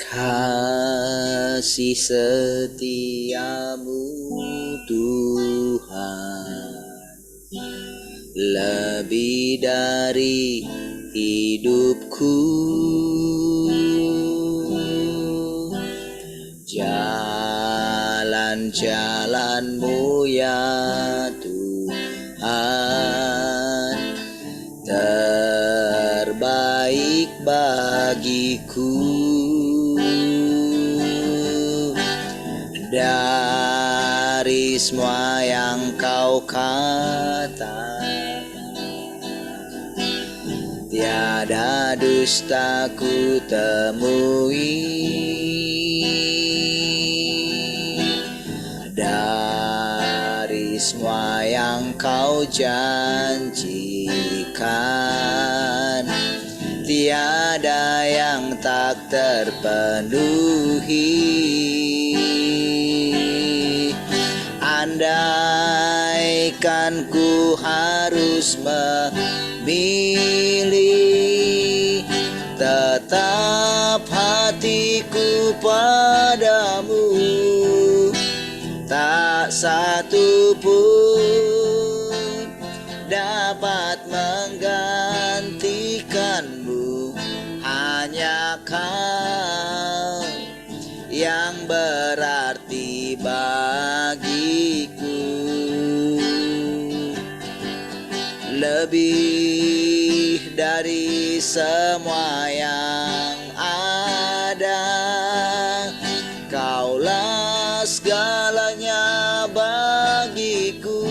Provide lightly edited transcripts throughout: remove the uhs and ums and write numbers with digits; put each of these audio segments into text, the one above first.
Kasih setiamu Tuhan lebih dari hidupku, jalan-jalan-Mu ya Tuhan terbaik bagiku. Dari semua yang Kau katakan, tiada dusta ku temui. Dari semua yang Kau janjikan, tiada yang tak terpenuhi. Andaikan ku harus memilih, tetap hatiku padamu, tak satu pun dapat menggantikanmu. Hanya Kau yang berarti bagiku. Lebih dari semua yang ada, Kaulah segalanya bagiku.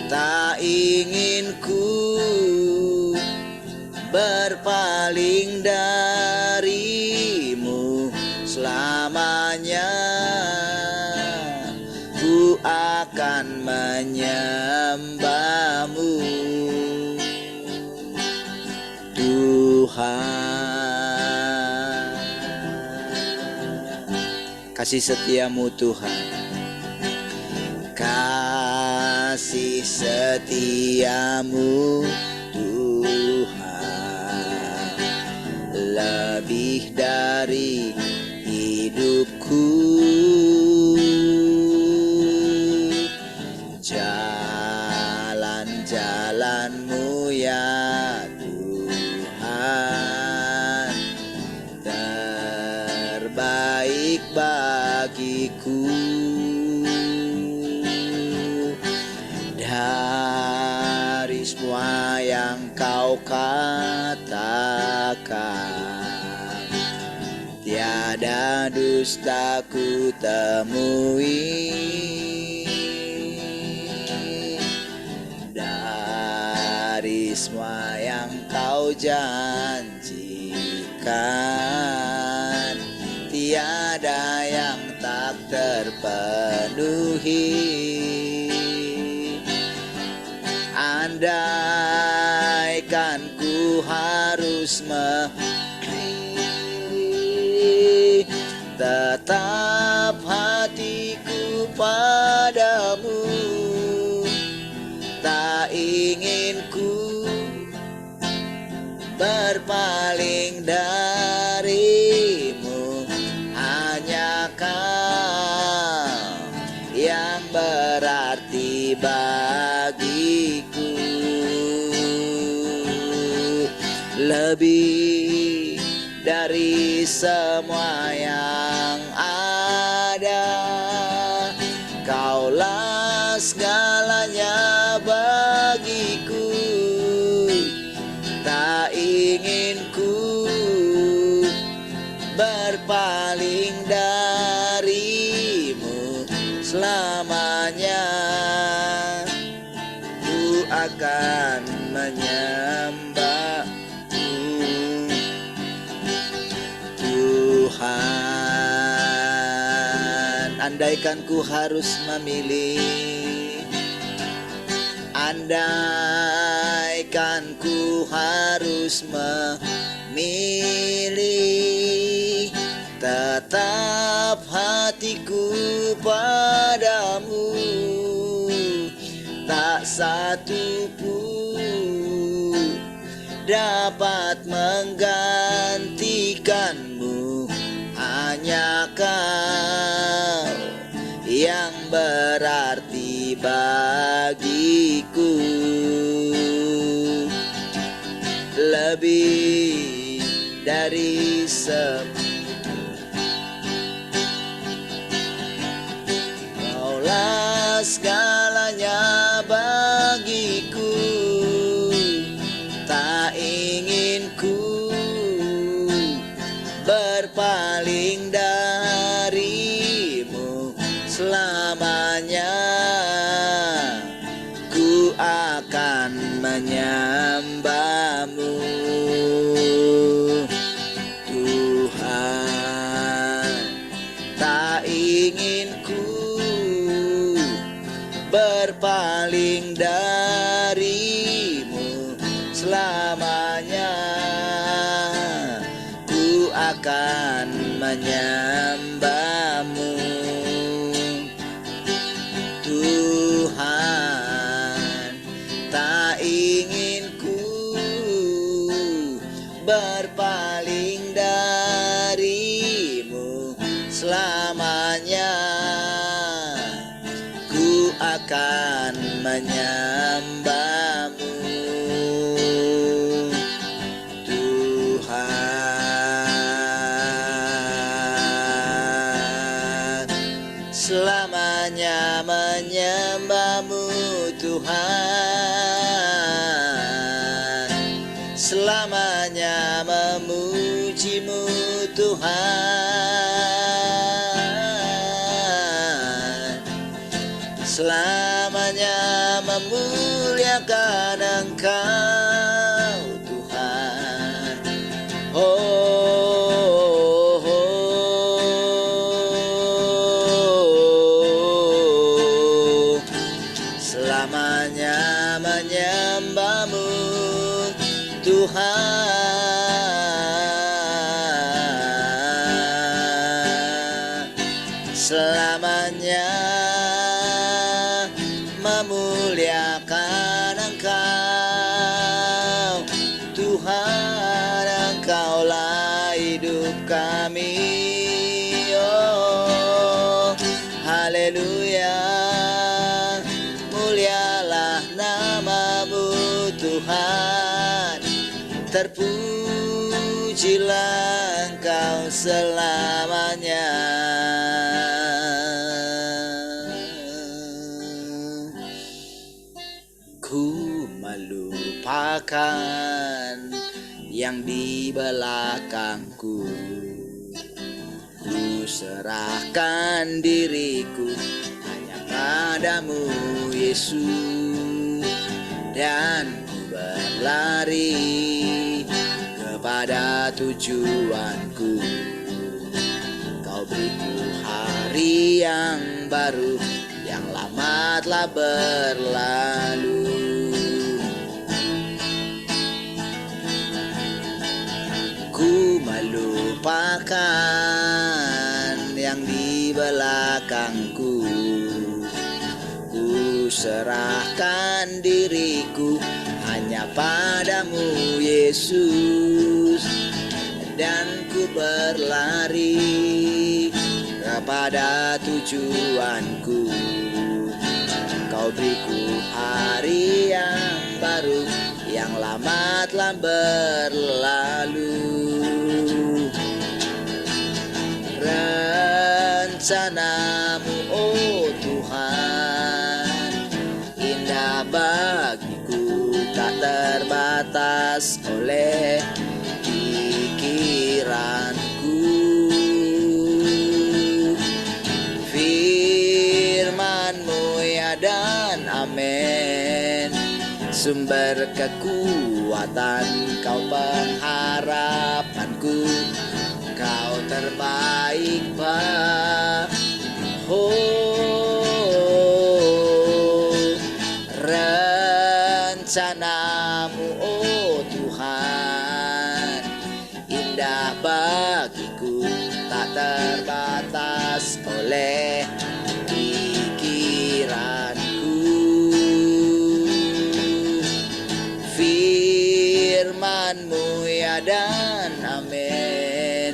Tak ingin ku berpaling darimu selamanya. Ku akan menyembah-Mu Tuhan. Kasih setiamu Tuhan, kasih setiamu Tuhan lebih dari hidupku. Jalan-jalan-Mu ya Tuhan terbaik bagiku. Dari semua yang Kau katakan, tiada dusta ku temui. Dari semua yang Kau janjikan, tiada yang tak terpenuhi. Andaikan ku harus memilih, tetap hatiku padamu. Tak ingin ku berpaling darimu. Hanya Kau yang berarti bagiku. Lebih dari semua yang ada, Kaulah segalanya bagiku. Tak ingin ku berpaling darimu selamanya. Ku akan menyembah-Mu Tuhan. Andaikan ku harus memilih, andaikan ku harus memilih, tetap hatiku padamu. Tak satu pun dapat menggantikanmu. Hanya Kau yang berarti bagiku, lebih dari Kaulah segalanya bagiku, tak ingin ku berpaling darimu. Selamanya ku akan menyembahmu, Tuhan. Tak ingin ku berpaling darimu. Selamanya ku akan menyembahmu, Tuhan. Tak ingin ku berpaling darimu. Selamanya ku akan menyembahmu, Tuhan. Selamanya menyembahmu, Tuhan. Selamanya memujimu, Tuhan. Selamanya memuliakan Engkau, Tuhan. Oh, selamanya menyembahmu, Tuhan. Selamanya memuliakan Engkau, Tuhan. Engkaulah hidup kami. Oh, haleluya. Mulialah namamu, Tuhan. Terpujilah Engkau selamanya. Ku melupakan yang di belakangku, ku serahkan diriku hanya padamu, Yesus. Dan ku berlari kepada tujuanku. Kau beriku hari yang baru, yang lama telah berlalu. Ku melupakan yang di belakangku, ku serahkan diriku hanya padamu, Yesus. Dan ku berlari kepada tujuanku. Kau beriku hari yang baru, yang lama telah berlalu. Rencanamu, oh Tuhan, indah bagiku, tak terbatas oleh pikiranku. Firman-Mu ya dan amin, sumber kekuatan, Kau pengharapanku. Kau terbaik, Pak. Oh, rencanamu, oh Tuhan, indah bagiku, tak terbatas oleh pikiranku. Firman firman-Mu ya dan amin.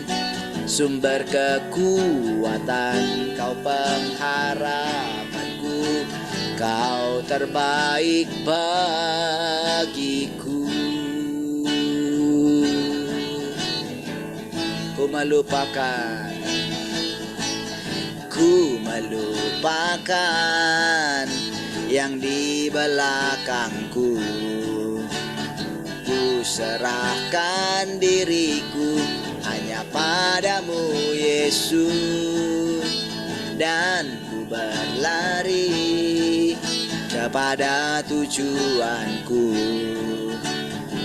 Sumber kekuatan, Kau pengharapanku, Kau terbaik bagiku. Ku melupakan yang di belakangku. Ku serahkan diriku hanya padamu Yesus, dan ku berlari kepada tujuanku.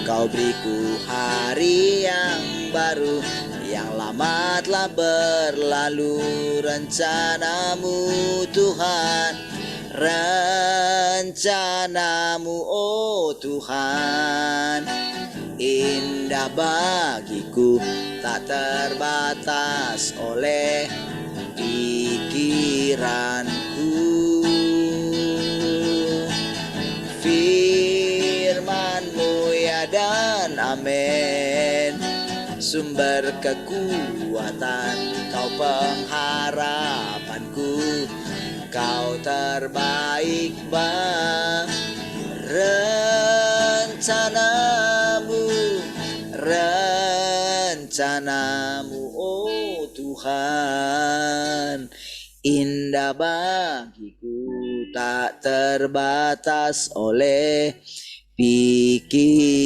Kau beriku hari yang baru, yang lama telah berlalu. Rencana-Mu Tuhan, rencana-Mu oh Tuhan, indah bagiku, tak terbatas oleh pikiranku. Firman-Mu ya dan amin. Sumber kekuatan, Kau pengharapanku, Kau terbaik rencana-Mu oh Tuhan, indah bagiku, tak terbatas oleh pikiranku.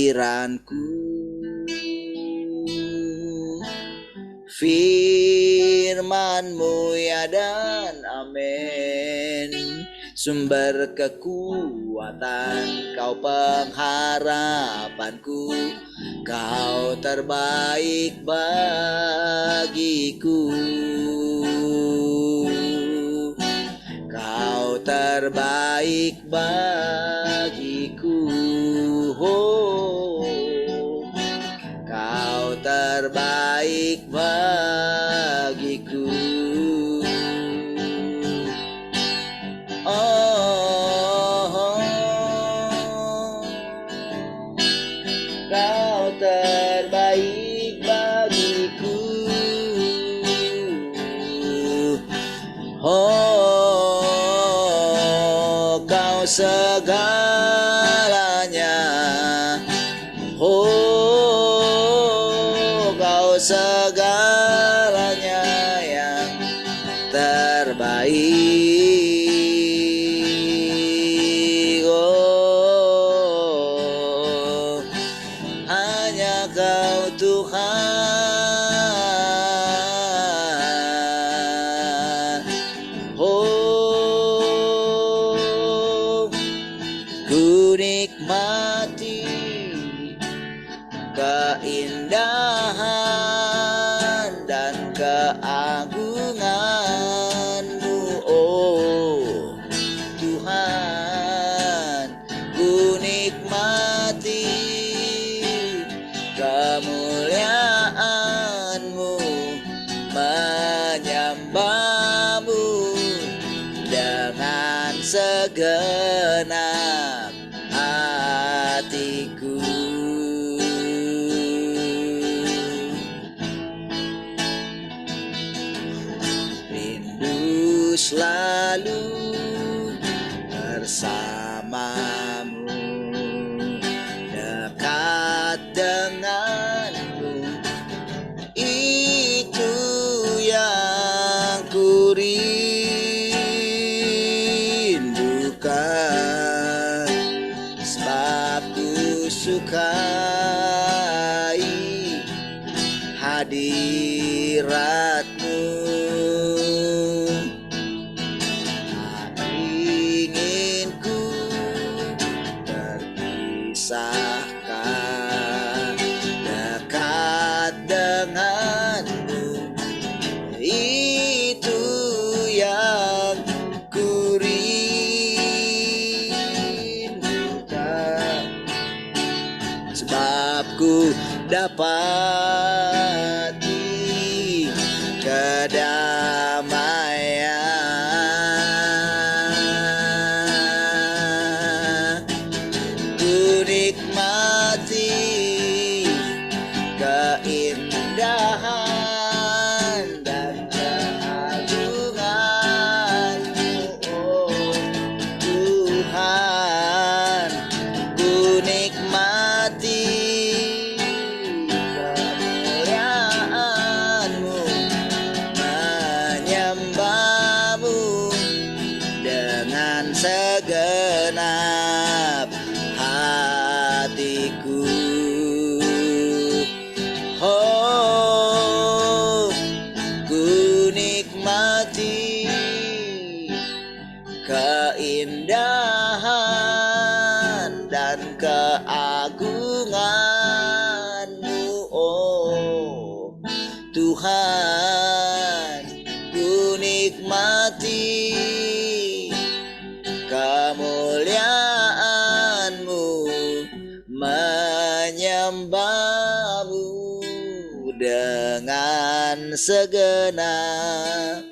Firman-Mu ya dan amin. Sumber kekuatan, Kau pengharapanku, Kau terbaik bagiku. Kau terbaik bagiku. Kau terbaik bagiku. Kau terbaik bagiku. Kau segalanya. Kau segalanya yang terbaik. Hanya Kau Tuhan. Ku nikmati keindahan dan keagungan-Mu oh Tuhan. Ku nikmati kemuliaan-Mu, menyembah-Mu dengan segenap hatiku. Rindu selalu bersama-Mu, dekat dengan-Mu, itu yang ku rindukan. Sebab ku sukai hadirat-Mu, tak ingin ku terpisahkan. Dekat dengan-Mu, itu yang ku rindukan. Sebab ku dapati kedamaian. Ku nikmati dan keagungan-Mu, oh Tuhan. Ku nikmati kemuliaan-Mu, menyembah-Mu dengan segenap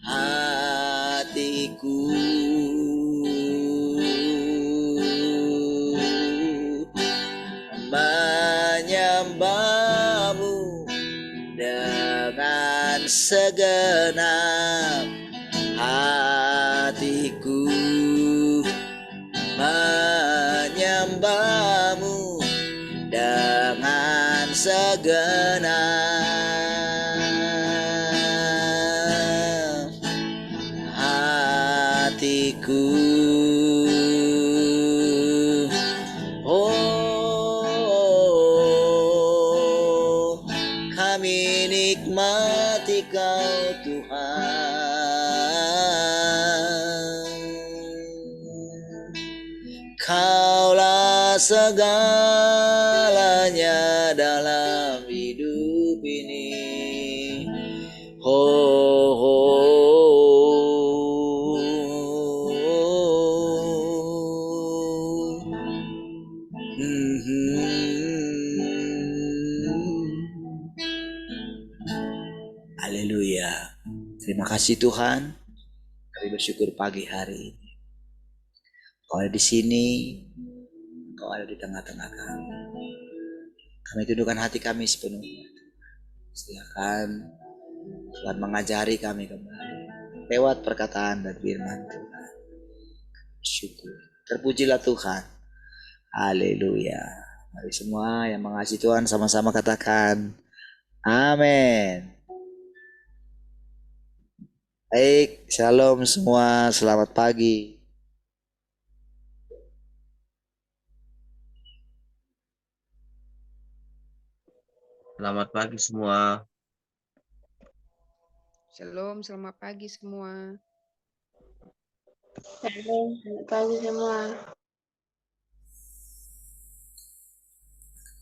hatiku. Menyembah-Mu dengan segenap hatiku. Menyembah-Mu dengan segenap hatiku. Oh, kami nikmati Kau Tuhan. Kaulah segalanya dalam hidup ini. Oh, haleluya. Terima kasih Tuhan. Kami bersyukur pagi hari ini. Kau ada di sini, Kau ada di tengah-tengah kami. Kami tundukkan hati kami sepenuhnya. Silakan Tuhan mengajari kami kembali lewat perkataan dan firman Tuhan. Syukur. Terpujilah Tuhan. Haleluya. Mari semua yang mengasihi Tuhan sama-sama katakan amin. Baik, shalom semua, selamat pagi. Selamat pagi semua. Shalom, selamat pagi semua. Shalom, selamat pagi semua.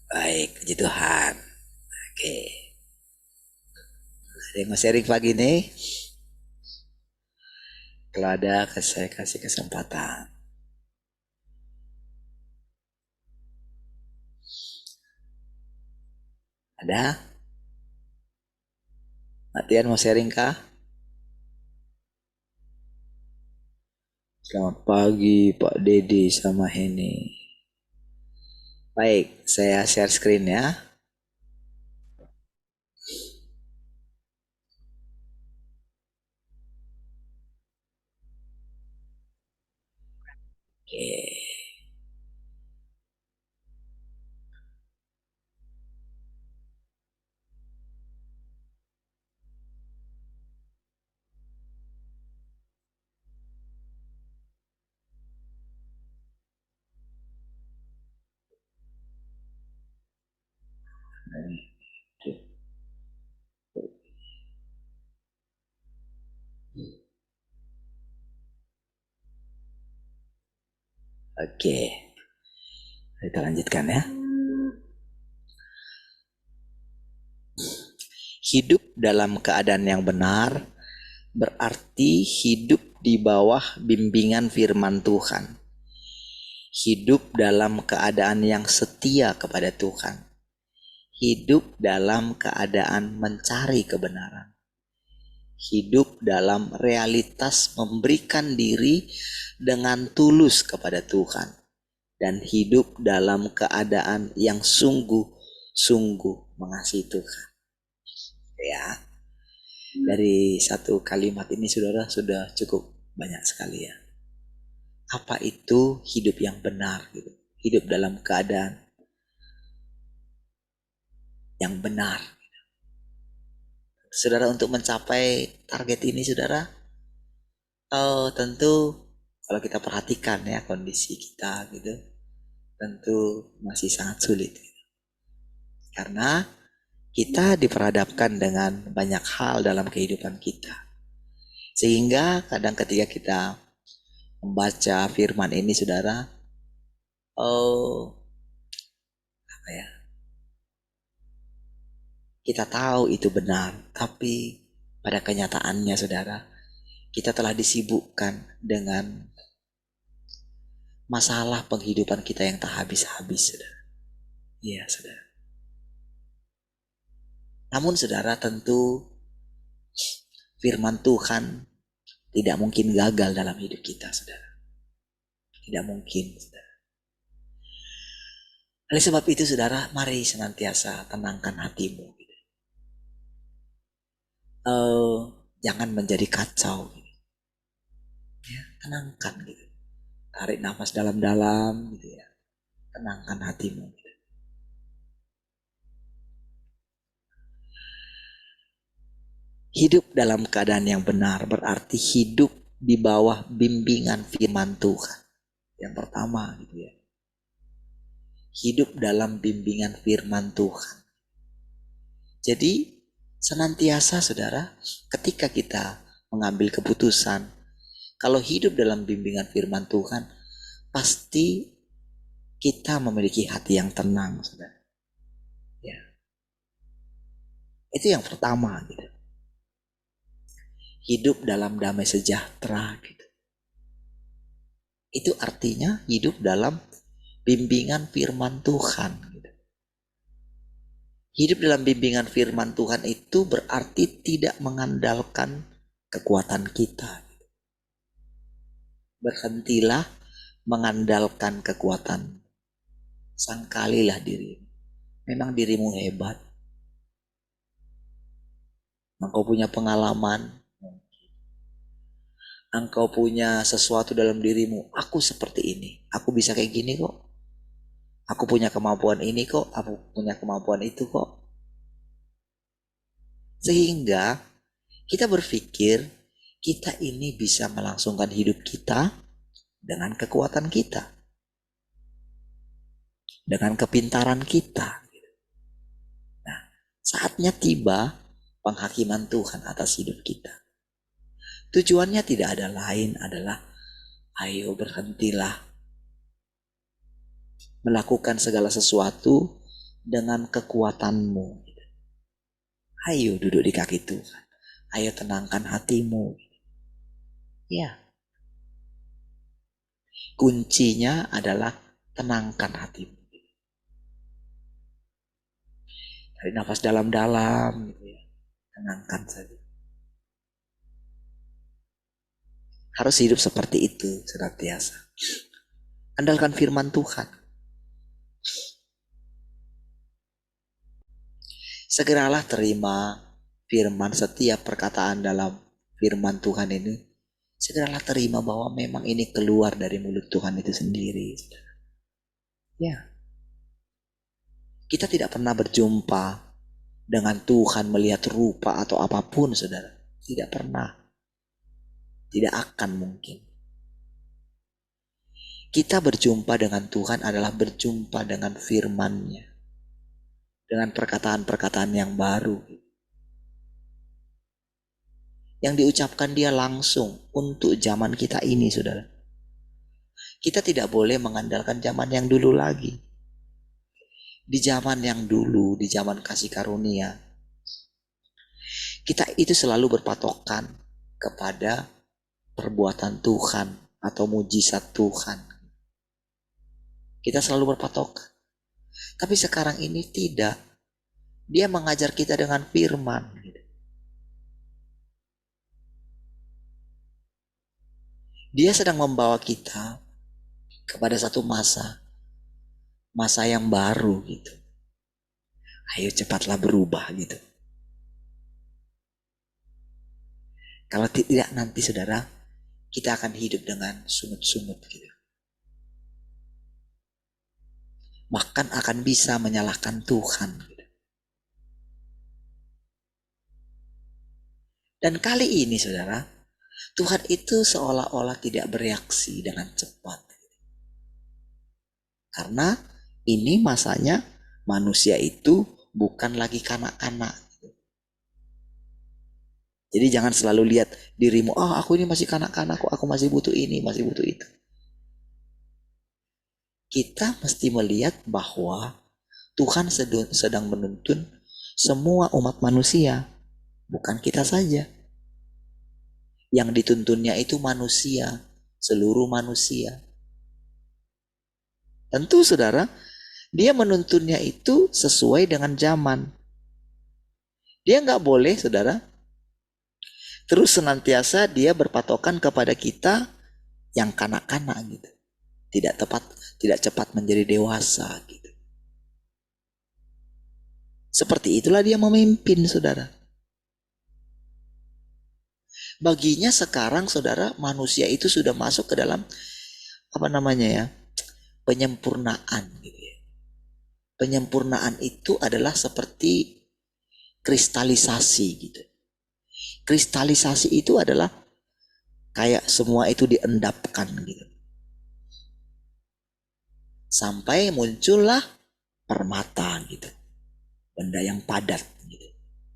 Baik, puji Tuhan. Oke. Ada yang mau sharing pagi nih? Kalau ada, saya kasih kesempatan. Ada? Matian mau sharing kah? Selamat pagi Pak Dedi sama Heni. Baik, saya share screen ya. Oke. Oke. Kita lanjutkan ya. Hidup dalam keadaan yang benar berarti hidup di bawah bimbingan firman Tuhan. Hidup dalam keadaan yang setia kepada Tuhan. Hidup dalam keadaan mencari kebenaran. Hidup dalam realitas memberikan diri dengan tulus kepada Tuhan. Dan hidup dalam keadaan yang sungguh-sungguh mengasihi Tuhan. Ya, dari satu kalimat ini saudara sudah cukup banyak sekali ya. Apa itu hidup yang benar gitu? Hidup dalam keadaan yang benar. Saudara, untuk mencapai target ini saudara, tentu kalau kita perhatikan ya kondisi kita gitu, tentu masih sangat sulit. Karena kita diperhadapkan dengan banyak hal dalam kehidupan kita. Sehingga kadang ketika kita membaca firman ini saudara, apa ya? Kita tahu itu benar, tapi pada kenyataannya saudara, kita telah disibukkan dengan masalah penghidupan kita yang tak habis-habis, saudara. Iya, saudara. Namun saudara, tentu firman Tuhan tidak mungkin gagal dalam hidup kita, saudara. Tidak mungkin, saudara. Oleh sebab itu, saudara, mari senantiasa tenangkan hatimu. Jangan menjadi kacau. Ya, tenangkan gitu. Tarik nafas dalam-dalam gitu ya. Tenangkan hatimu. Hidup dalam keadaan yang benar berarti hidup di bawah bimbingan firman Tuhan. Yang pertama gitu ya. Hidup dalam bimbingan firman Tuhan. Jadi senantiasa saudara, ketika kita mengambil keputusan, kalau hidup dalam bimbingan firman Tuhan, pasti kita memiliki hati yang tenang, saudara. Ya. Itu yang pertama gitu. Hidup dalam damai sejahtera gitu. Itu artinya hidup dalam bimbingan firman Tuhan gitu. Hidup dalam bimbingan firman Tuhan itu berarti tidak mengandalkan kekuatan kita. Berhentilah mengandalkan kekuatan. Sangkalilah dirimu. Memang dirimu hebat. Engkau punya pengalaman. Engkau punya sesuatu dalam dirimu. Aku seperti ini. Aku bisa kayak gini kok. Aku punya kemampuan ini kok. Aku punya kemampuan itu kok. Sehingga kita berpikir kita ini bisa melangsungkan hidup kita dengan kekuatan kita. Dengan kepintaran kita. Nah, saatnya tiba penghakiman Tuhan atas hidup kita. Tujuannya tidak ada lain adalah ayo berhentilah melakukan segala sesuatu dengan kekuatanmu. Ayo duduk di kaki Tuhan. Ayo tenangkan hatimu. Ya. Kuncinya adalah tenangkan hatimu. Tarik nafas dalam-dalam gitu ya. Tenangkan saja. Harus hidup seperti itu senantiasa. Andalkan firman Tuhan. Segeralah terima firman, setiap perkataan dalam firman Tuhan ini. Segeralah terima bahwa memang ini keluar dari mulut Tuhan itu sendiri. Ya. Kita tidak pernah berjumpa dengan Tuhan melihat rupa atau apapun, saudara. Tidak pernah. Tidak akan mungkin. Kita berjumpa dengan Tuhan adalah berjumpa dengan firman-Nya. Dengan perkataan-perkataan yang baru. Yang diucapkan Dia langsung untuk zaman kita ini, saudara. Kita tidak boleh mengandalkan zaman yang dulu lagi. Di zaman yang dulu, di zaman kasih karunia, kita itu selalu berpatokan kepada perbuatan Tuhan atau mujizat Tuhan. Kita selalu berpatokan. Tapi sekarang ini tidak. Dia mengajar kita dengan firman. Dia sedang membawa kita kepada satu masa yang baru gitu. Ayo cepatlah berubah gitu. Kalau tidak nanti saudara, kita akan hidup dengan sungut-sungut gitu. Bahkan akan bisa menyalahkan Tuhan gitu. Dan kali ini saudara, Tuhan itu seolah-olah tidak bereaksi dengan cepat. Karena ini masanya manusia itu bukan lagi kanak-kanak. Jadi jangan selalu lihat dirimu, aku ini masih kanak-kanak kok, aku masih butuh ini, masih butuh itu. kita mesti melihat bahwa Tuhan sedang menuntun semua umat manusia, bukan kita saja. Yang dituntunnya itu manusia, seluruh manusia. Tentu saudara, dia menuntunnya itu sesuai dengan zaman. Dia nggak boleh saudara, terus senantiasa dia berpatokan kepada kita yang kanak-kanak gitu. Tidak cepat menjadi dewasa gitu. Seperti itulah dia memimpin saudara. Baginya sekarang saudara, manusia itu sudah masuk ke dalam penyempurnaan gitu ya. Penyempurnaan itu adalah seperti kristalisasi gitu. Kristalisasi itu adalah kayak semua itu diendapkan gitu. Sampai muncullah permata gitu. Benda yang padat gitu.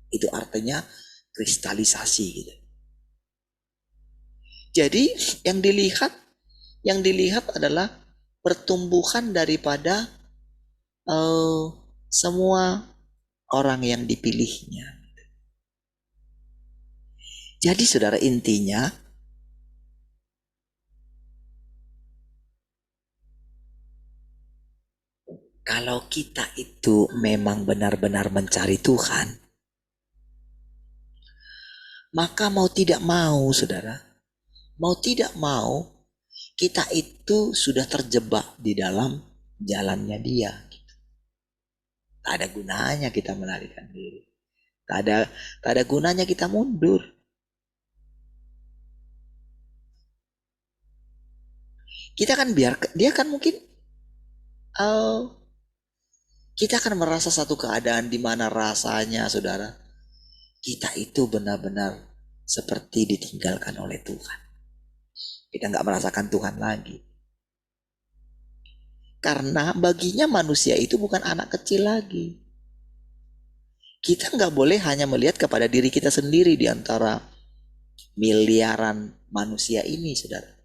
Itu artinya kristalisasi gitu. Jadi yang dilihat adalah pertumbuhan daripada semua orang yang dipilihnya. Jadi saudara, intinya kalau kita itu memang benar-benar mencari Tuhan, maka mau tidak mau saudara, mau tidak mau kita itu sudah terjebak di dalam jalannya dia. Tak ada gunanya kita melarikan diri. Tak ada gunanya kita mundur. Kita kan dia kan mungkin kita akan merasa satu keadaan di mana rasanya saudara, kita itu benar-benar seperti ditinggalkan oleh Tuhan. Kita nggak merasakan Tuhan lagi. Karena baginya manusia itu bukan anak kecil lagi. Kita nggak boleh hanya melihat kepada diri kita sendiri di antara miliaran manusia ini, saudara.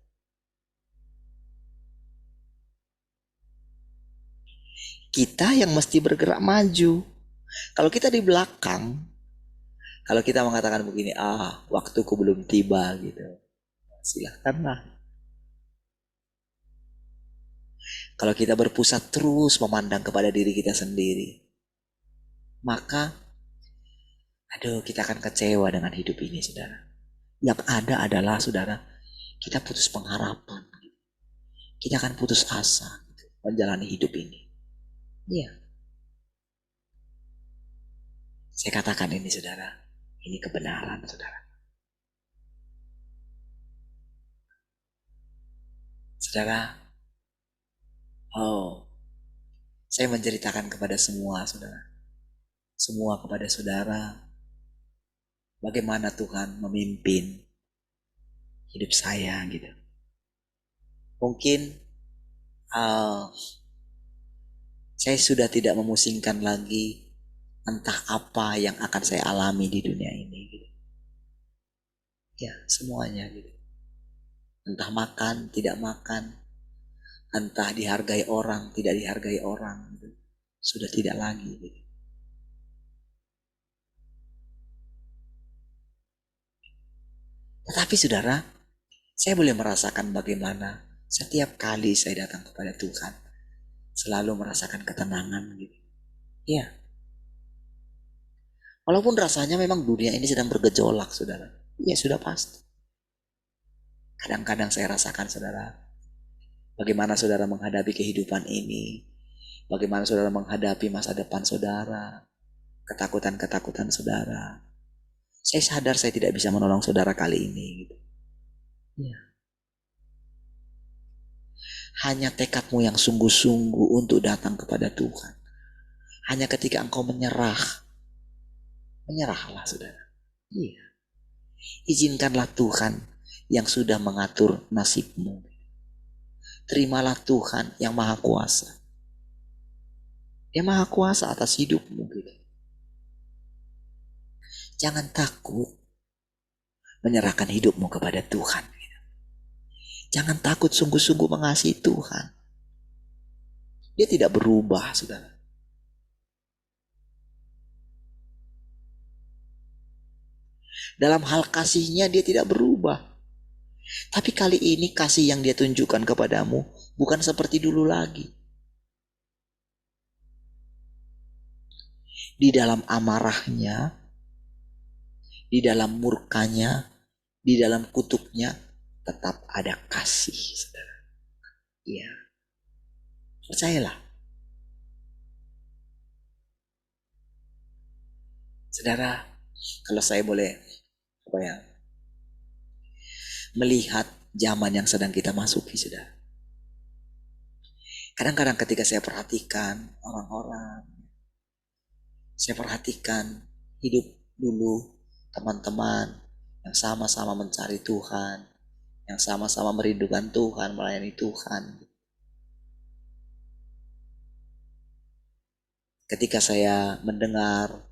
Kita yang mesti bergerak maju. Kalau kita di belakang, kalau kita mengatakan begini, waktuku belum tiba gitu, silahkanlah. Kalau kita berpusat terus memandang kepada diri kita sendiri, maka kita akan kecewa dengan hidup ini, saudara. Yang ada adalah, saudara, kita putus pengharapan. Kita akan putus asa menjalani hidup ini. Iya. Saya katakan ini, saudara, ini kebenaran, saudara. Saudara, saya menceritakan kepada semua, saudara. Semua kepada saudara, bagaimana Tuhan memimpin hidup saya gitu. Mungkin saya sudah tidak memusingkan lagi entah apa yang akan saya alami di dunia ini gitu. Ya, semuanya gitu. Entah makan, tidak makan, entah dihargai orang, tidak dihargai orang gitu. Sudah tidak lagi gitu. Tetapi saudara, saya boleh merasakan bagaimana setiap kali saya datang kepada Tuhan, selalu merasakan ketenangan gitu. Iya. Walaupun rasanya memang dunia ini sedang bergejolak, saudara. Iya, sudah pasti. Kadang-kadang saya rasakan, saudara, bagaimana saudara menghadapi kehidupan ini, bagaimana saudara menghadapi masa depan saudara, ketakutan-ketakutan saudara. Saya sadar saya tidak bisa menolong saudara kali ini gitu. Ya. Hanya tekadmu yang sungguh-sungguh untuk datang kepada Tuhan. Hanya ketika engkau menyerahlah saudara. Iya. Izinkanlah Tuhan yang sudah mengatur nasibmu. Terimalah Tuhan yang maha kuasa. Dia maha kuasa atas hidupmu gitu. Jangan takut menyerahkan hidupmu kepada Tuhan. Jangan takut sungguh-sungguh mengasihi Tuhan. Dia tidak berubah, saudara. Dalam hal kasihnya dia tidak berubah. Tapi kali ini kasih yang dia tunjukkan kepadamu bukan seperti dulu lagi. Di dalam amarahnya, di dalam murkanya, di dalam kutuknya, tetap ada kasih, saudara. Iya. Percayalah. Saudara, kalau saya boleh melihat zaman yang sedang kita masuki, saudara. Kadang-kadang ketika saya perhatikan orang-orang, saya perhatikan hidup dulu teman-teman yang sama-sama mencari Tuhan, yang sama-sama merindukan Tuhan, melayani Tuhan. Ketika saya mendengar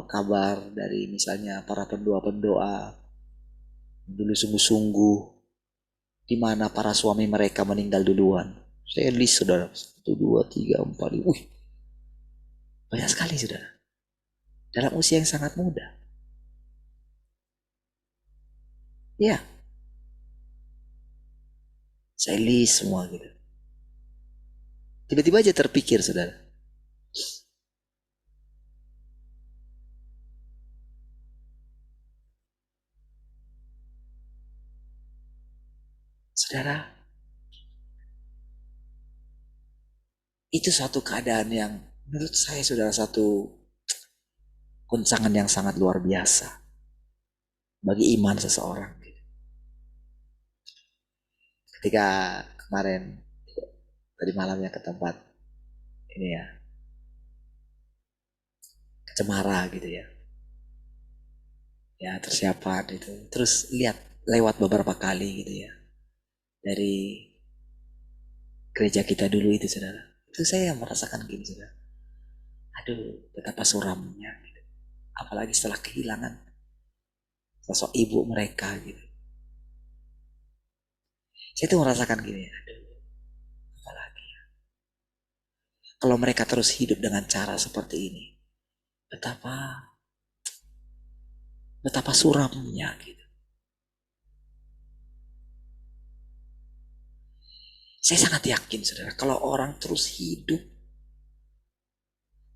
kabar dari misalnya para pendoa-pendoa dulu sungguh-sungguh, di mana para suami mereka meninggal duluan. Saya list, saudara, 1, 2, 3, 4, 5. Banyak sekali, saudara. Dalam usia yang sangat muda. Ya. Saya list semua gitu. Tiba-tiba aja terpikir, saudara. Saudara, itu suatu keadaan yang menurut saya, saudara, satu guncangan yang sangat luar biasa bagi iman seseorang. Ketika kemarin tadi malamnya ke tempat ini ya, ke Cemara gitu ya, persiapan itu, terus lihat lewat beberapa kali gitu ya dari gereja kita dulu itu, saudara. Itu saya merasakan gini, saudara. Aduh, betapa suramnya gitu. Apalagi setelah kehilangan sosok ibu mereka gitu. Saya tuh merasakan gini, aduh, apalagi ya. Kalau mereka terus hidup dengan cara seperti ini, betapa suramnya gitu. Saya sangat yakin, saudara, kalau orang terus hidup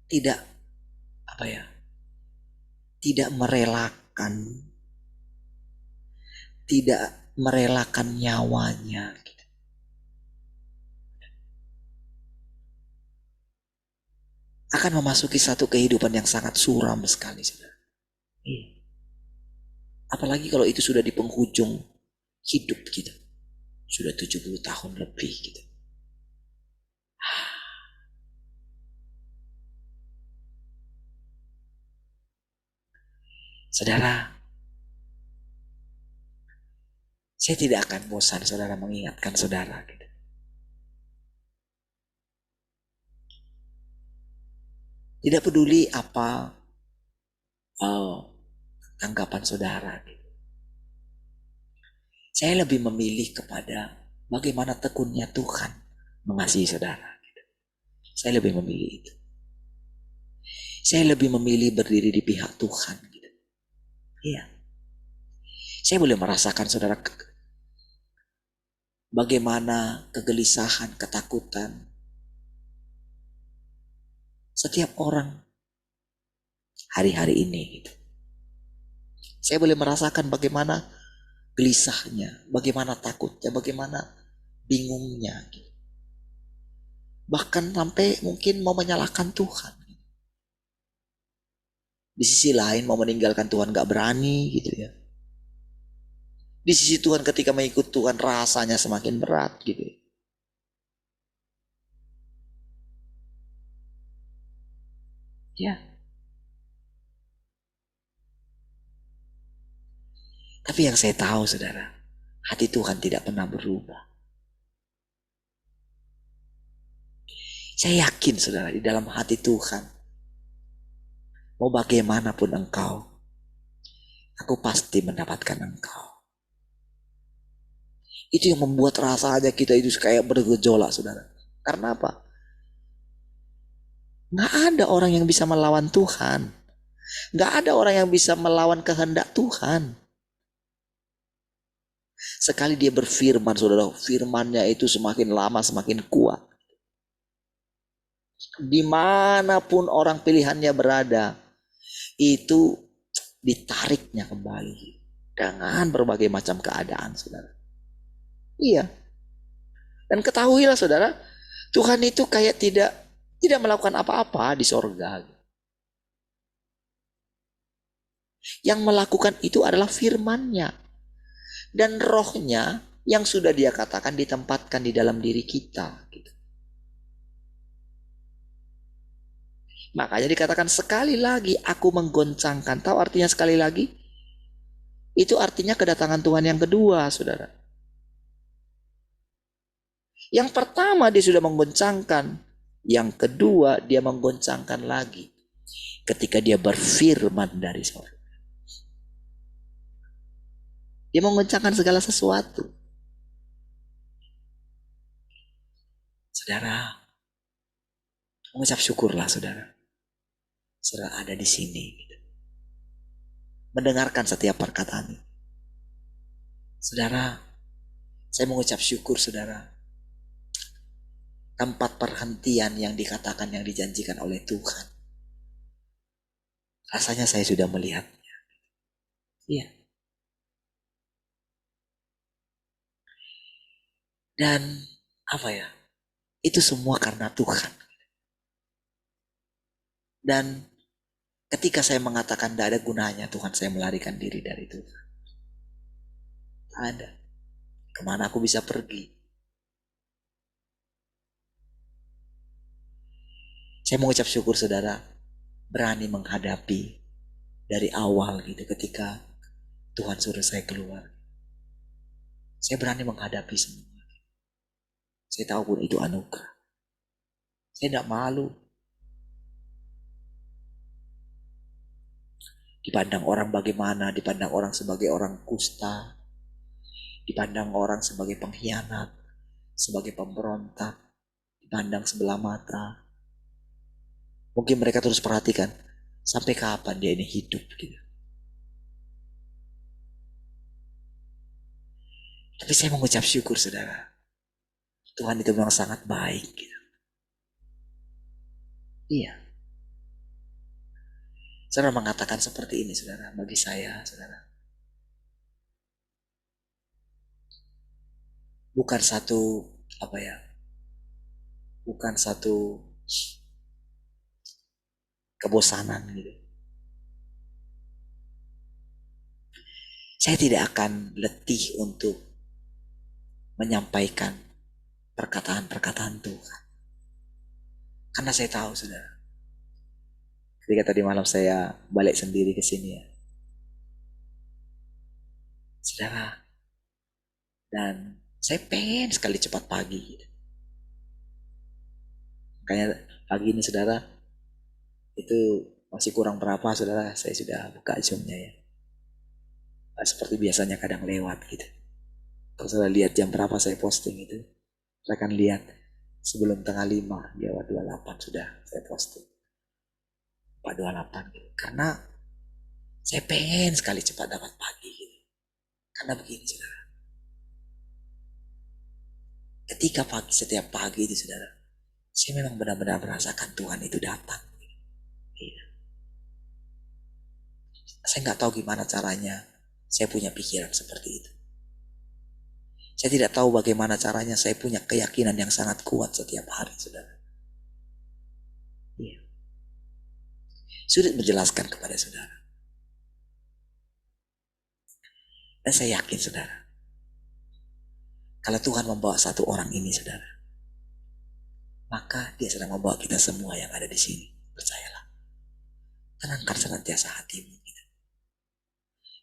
tidak merelakan nyawanya gitu. Akan memasuki satu kehidupan yang sangat suram sekali, saudara. Iya. Apalagi kalau itu sudah di penghujung hidup gitu. Sudah 70 tahun lebih gitu. Saudara, saya tidak akan bosan, saudara, mengingatkan saudara gitu. Tidak peduli apa tanggapan saudara gitu. Saya lebih memilih kepada bagaimana tekunnya Tuhan mengasihi saudara gitu. Saya lebih memilih itu. Saya lebih memilih berdiri di pihak Tuhan gitu. Iya. Saya boleh merasakan, saudara, bagaimana kegelisahan, ketakutan setiap orang hari-hari ini gitu. Saya boleh merasakan bagaimana gelisahnya, bagaimana takutnya, bagaimana bingungnya gitu. Bahkan sampai mungkin mau menyalahkan Tuhan. Di sisi lain mau meninggalkan Tuhan gak berani gitu ya. Di sisi Tuhan ketika mengikut Tuhan rasanya semakin berat gitu ya. Ya. Tapi yang saya tahu, saudara, hati Tuhan tidak pernah berubah. Saya yakin, saudara, di dalam hati Tuhan, mau bagaimanapun engkau, aku pasti mendapatkan engkau. Itu yang membuat rasanya kita itu kayak bergejolak, saudara. Karena apa? Nggak ada orang yang bisa melawan Tuhan. Nggak ada orang yang bisa melawan kehendak Tuhan. Sekali dia berfirman, saudara, firmannya itu semakin lama semakin kuat. Dimanapun orang pilihannya berada, itu ditariknya kembali dengan berbagai macam keadaan, saudara. Iya. Dan ketahuilah, saudara, Tuhan itu kayak tidak melakukan apa-apa di sorga. Yang melakukan itu adalah firman-Nya. Dan rohnya yang sudah dia katakan ditempatkan di dalam diri kita. Gitu. Makanya dikatakan sekali lagi aku menggoncangkan. Tahu artinya sekali lagi? Itu artinya kedatangan Tuhan yang kedua, saudara. Yang pertama dia sudah menggoncangkan. Yang kedua dia menggoncangkan lagi. Ketika dia berfirman dari sorga. Dia menggoncangkan segala sesuatu. Saudara, mengucap syukurlah saudara. Saudara ada di sini. Mendengarkan setiap perkataan. Saudara, saya mengucap syukur saudara. Tempat perhentian yang dikatakan yang dijanjikan oleh Tuhan. Rasanya saya sudah melihatnya. Iya. Dan apa ya? Itu semua karena Tuhan. Dan ketika saya mengatakan tidak ada gunanya Tuhan, saya melarikan diri dari Tuhan. Tak ada. Kemana aku bisa pergi? Saya mengucap syukur saudara, berani menghadapi dari awal gitu ketika Tuhan suruh saya keluar. Saya berani menghadapi semua. Saya tahu pun itu anugerah. Saya tidak malu. Dipandang orang bagaimana, dipandang orang sebagai orang kusta, dipandang orang sebagai pengkhianat, sebagai pemberontak, dipandang sebelah mata. Mungkin mereka terus perhatikan, sampai kapan dia ini hidup gitu. Tapi saya mengucap syukur saudara. Tuhan itu memang sangat baik gitu. Iya. Saudara mengatakan seperti ini saudara, bagi saya saudara. Bukan satu bukan satu kebosanan gitu. Saya tidak akan letih untuk menyampaikan perkataan-perkataan Tuhan. Karena saya tahu saudara. Ketika tadi malam saya balik sendiri ke sini ya. Saudara. Dan saya pengen sekali cepat pagi gitu. Makanya pagi ini saudara, itu masih kurang berapa saudara, saya sudah buka Zoom-nya ya. Seperti biasanya kadang lewat gitu. Kalau saudara lihat jam berapa saya posting itu, saya akan lihat sebelum tengah 5, ya 28 sudah saya posting. 428 gitu. Karena saya pengen sekali cepat dapat pagi gitu. Karena begini saudara. Ketika setiap pagi itu saudara, saya memang benar-benar merasakan Tuhan itu datang. Iya. Saya nggak tahu gimana caranya saya punya pikiran seperti itu. Saya tidak tahu bagaimana caranya saya punya keyakinan yang sangat kuat setiap hari, saudara. Iya. Sulit menjelaskan kepada saudara. Dan saya yakin, saudara, kalau Tuhan membawa satu orang ini, saudara, maka dia sedang membawa kita semua yang ada di sini. Percayalah. Tenangkan senantiasa hatimu.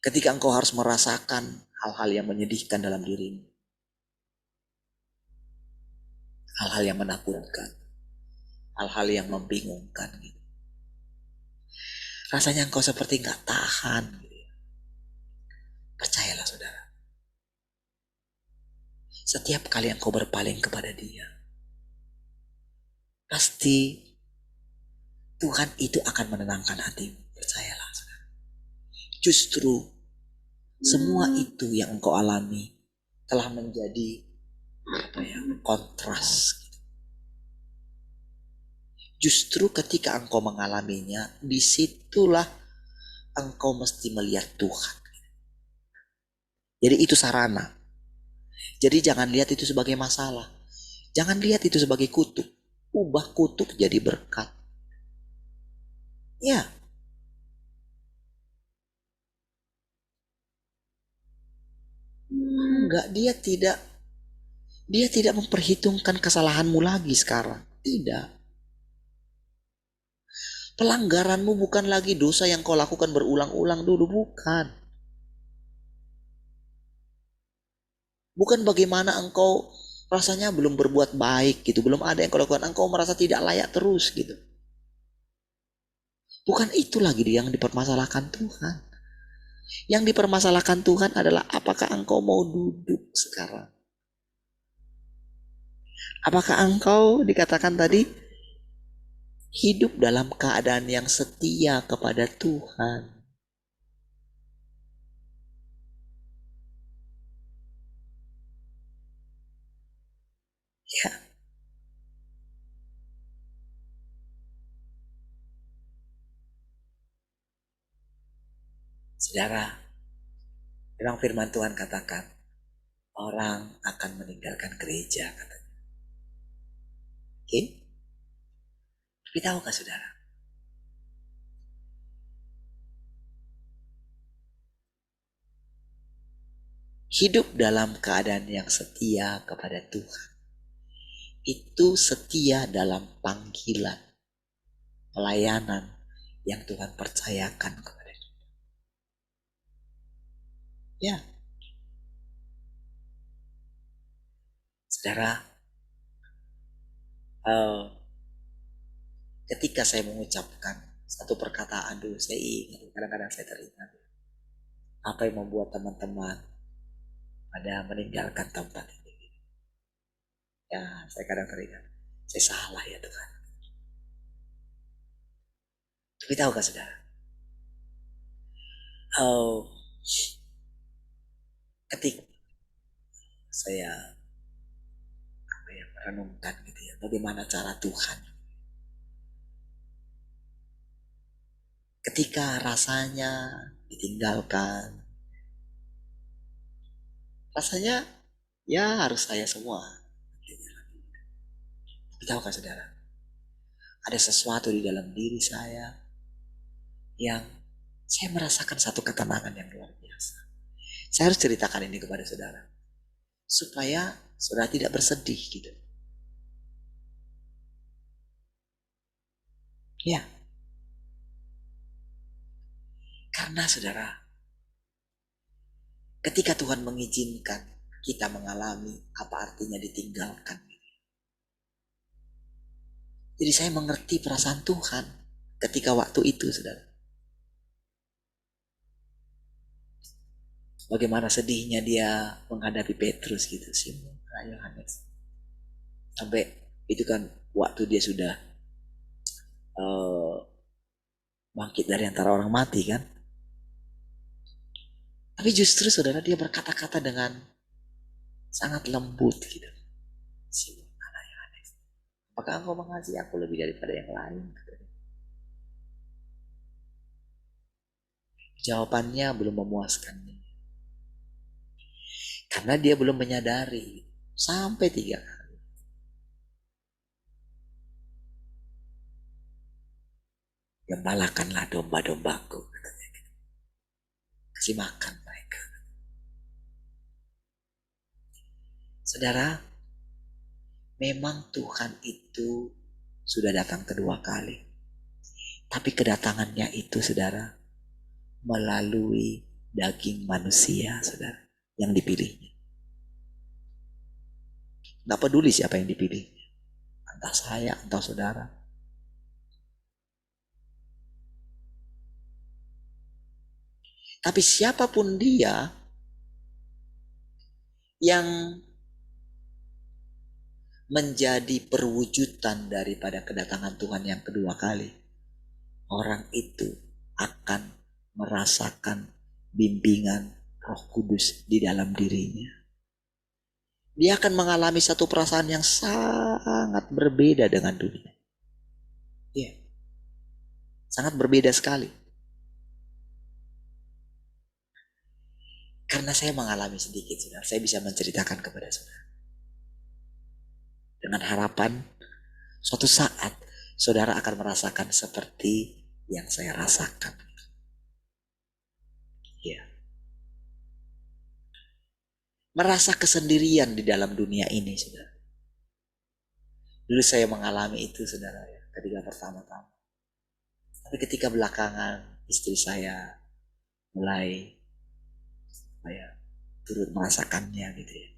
Ketika engkau harus merasakan hal-hal yang menyedihkan dalam dirimu. Hal-hal yang menakutkan. Hal-hal yang membingungkan. Gitu. Rasanya engkau seperti gak tahan. Gitu. Percayalah saudara. Setiap kali engkau berpaling kepada dia. pasti Tuhan itu akan menenangkan hatimu. Percayalah. Justru semua itu yang engkau alami telah menjadi kontras. Justru ketika engkau mengalaminya, disitulah engkau mesti melihat Tuhan. Jadi itu sarana. Jadi jangan lihat itu sebagai masalah. Jangan lihat itu sebagai kutuk. Ubah kutuk jadi berkat. Ya. Enggak, dia tidak memperhitungkan kesalahanmu lagi sekarang. Tidak. Pelanggaranmu bukan lagi dosa yang kau lakukan berulang-ulang dulu, bukan. Bukan bagaimana engkau rasanya belum berbuat baik gitu, belum ada yang kau lakukan, engkau merasa tidak layak terus gitu. Bukan itu lagi yang dipermasalahkan Tuhan. Yang dipermasalahkan Tuhan adalah apakah engkau mau duduk sekarang? Apakah engkau dikatakan tadi hidup dalam keadaan yang setia kepada Tuhan? Ya. Saudara, memang firman Tuhan katakan orang akan meninggalkan gereja katanya. Oke? Tapi tahukah saudara? Hidup dalam keadaan yang setia kepada Tuhan. Itu setia dalam panggilan, pelayanan yang Tuhan percayakan kepada kita. Ya. Saudara, ketika saya mengucapkan satu perkataan dulu, saya ingat, kadang-kadang saya teringat apa yang membuat teman-teman pada meninggalkan tempat ini. Ya, saya kadang teringat, saya salah ya Tuhan. Tapi tahukah saudara? Ketika saya merenungkan gitu ya, bagaimana cara Tuhan. Ketika rasanya ditinggalkan, rasanya ya harus saya semua. Tapi tahukah saudara? Ada sesuatu di dalam diri saya yang saya merasakan satu ketenangan yang luar biasa. Saya harus ceritakan ini kepada saudara. Supaya saudara tidak bersedih gitu. Ya. Karena saudara, ketika Tuhan mengizinkan kita mengalami apa artinya ditinggalkan. Jadi saya mengerti perasaan Tuhan ketika waktu itu, saudara. Bagaimana sedihnya dia menghadapi Petrus gitu, Simon, Yohanes. Sampai itu kan waktu dia sudah bangkit dari antara orang mati kan. Tapi justru saudara dia berkata-kata dengan sangat lembut gitu. Simon, Yohanes, apakah engkau mengasihi aku lebih daripada yang lain? Jawabannya belum memuaskannya. Karena dia belum menyadari sampai 3 kali. Gembalakanlah domba-dombaku. Kasih makan mereka. Saudara, memang Tuhan itu sudah datang kedua kali. Tapi kedatangannya itu saudara, melalui daging manusia saudara, yang dipilihnya. Gak peduli siapa yang dipilih. Entah saya, entah saudara. Tapi siapapun dia yang menjadi perwujudan daripada kedatangan Tuhan yang kedua kali, orang itu akan merasakan bimbingan Roh Kudus di dalam dirinya. Dia akan mengalami satu perasaan yang sangat berbeda dengan dunia. Iya. Sangat berbeda sekali. Karena saya mengalami sedikit, saudara, saya bisa menceritakan kepada saudara. Dengan harapan suatu saat saudara akan merasakan seperti yang saya rasakan. Ya. Merasa kesendirian di dalam dunia ini, saudara. Dulu saya mengalami itu, saudara, ya, ketika pertama-tama. Tapi ketika belakangan istri saya mulai turut merasakannya gitu ya.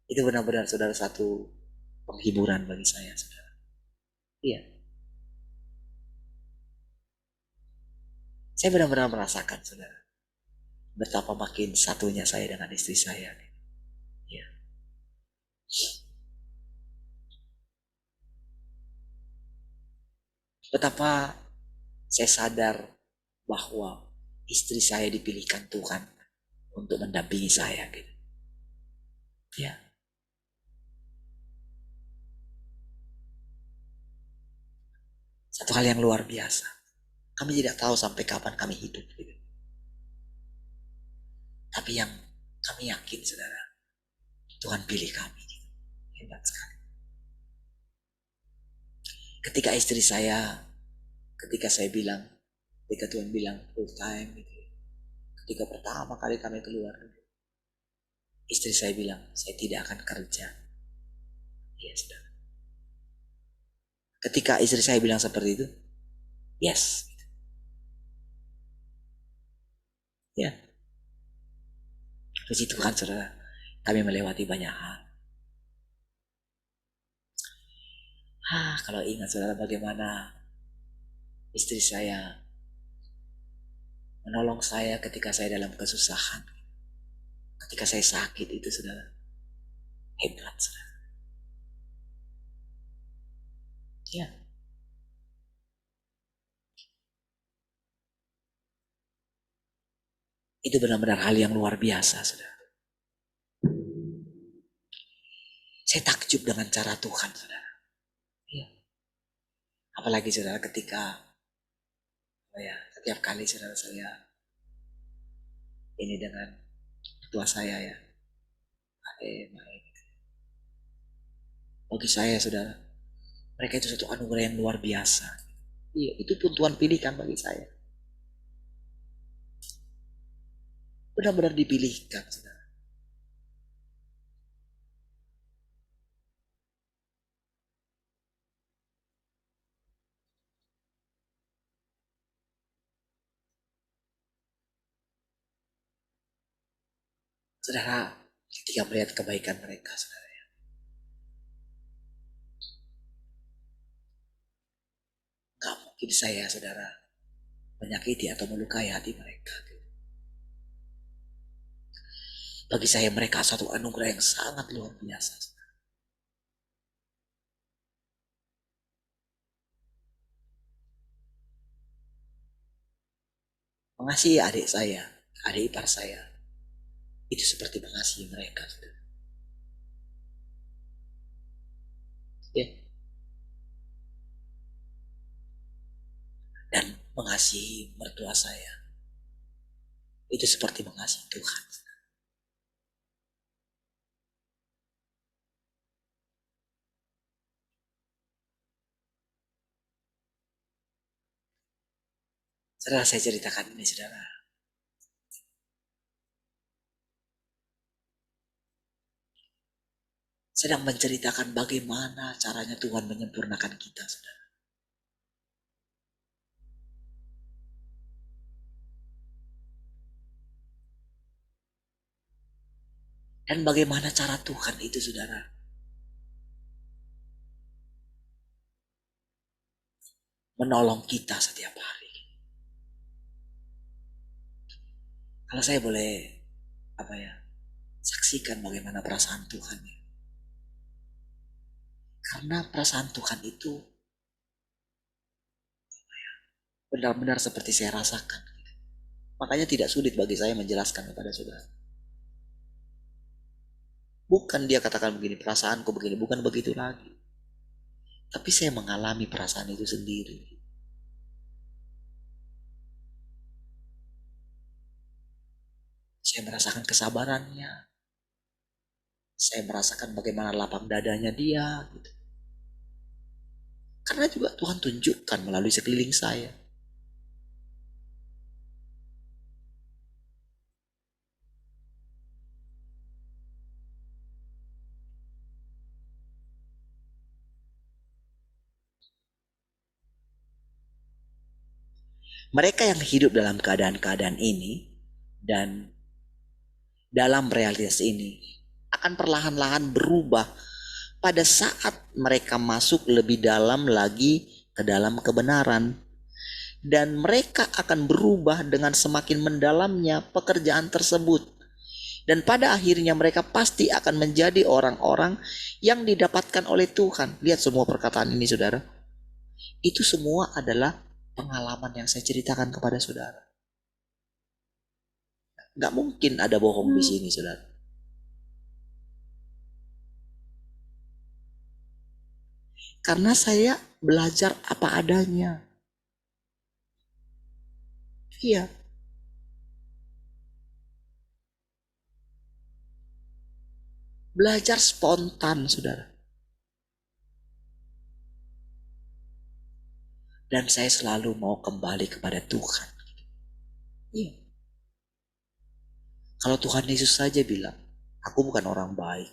Itu benar-benar, saudara, satu penghiburan bagi saya, saudara. Iya. Saya benar-benar merasakan, saudara, betapa makin satunya saya dengan istri saya. Ya. Betapa saya sadar bahwa istri saya dipilihkan Tuhan untuk mendampingi saya gitu. Ya. Satu hal yang luar biasa. Kami tidak tahu sampai kapan kami hidup gitu. Tapi yang kami yakin, saudara, Tuhan pilih kami gitu. Hebat sekali. Ketika istri saya, ketika Tuhan bilang full time gitu. Ketika pertama kali kami keluar, istri saya bilang, saya tidak akan kerja. Ya, saudara. Ketika istri saya bilang seperti itu, yes. Ya. Puji Tuhan, saudara, kami melewati banyak hal. Kalau ingat, saudara, bagaimana istri saya menolong saya ketika saya dalam kesusahan. Ketika saya sakit itu, saudara, hebat, saudara. Ya. Itu benar-benar hal yang luar biasa, saudara. Saya takjub dengan cara Tuhan, saudara. Ya. Apalagi, saudara, ketika setiap kali, saudara, saya ini dengan tua saya ya, bagi saya, saudara, mereka itu satu anugerah yang luar biasa. Iya, itu pun Tuhan pilihkan bagi saya. Benar-benar dipilihkan, saudara. Saudara, ketika melihat kebaikan mereka, saudara, ya, gak mungkin saya, saudara, menyakiti atau melukai hati mereka. Bagi saya mereka satu anugerah yang sangat luar biasa, saudara. Mengasihi adik saya, adik ipar saya, itu seperti mengasihi mereka, saudara. Ya. Dan mengasihi mertua saya, itu seperti mengasihi Tuhan. Saudara, saya ceritakan ini, saudara. Sedang menceritakan bagaimana caranya Tuhan menyempurnakan kita, saudara. Dan bagaimana cara Tuhan itu, saudara, menolong kita setiap hari. Kalau saya boleh saksikan bagaimana perasaan Tuhan. Karena perasaan Tuhan itu benar-benar seperti saya rasakan. Makanya tidak sulit bagi saya menjelaskan kepada saudara. Bukan dia katakan begini, perasaanku begini, bukan begitu lagi. Tapi saya mengalami perasaan itu sendiri. Saya merasakan kesabarannya. Saya merasakan bagaimana lapang dadanya dia. Gitu. Karena juga Tuhan tunjukkan melalui sekeliling saya. Mereka yang hidup dalam keadaan-keadaan ini dan dalam realitas ini akan perlahan-lahan berubah pada saat mereka masuk lebih dalam lagi ke dalam kebenaran. Dan mereka akan berubah dengan semakin mendalamnya pekerjaan tersebut. Dan pada akhirnya mereka pasti akan menjadi orang-orang yang didapatkan oleh Tuhan. Lihat semua perkataan ini saudara. Itu semua adalah pengalaman yang saya ceritakan kepada saudara. Gak mungkin ada bohong di sini saudara. Karena saya belajar apa adanya. Iya. Belajar spontan saudara. Dan saya selalu mau kembali kepada Tuhan. Iya. Kalau Tuhan Yesus saja bilang, aku bukan orang baik.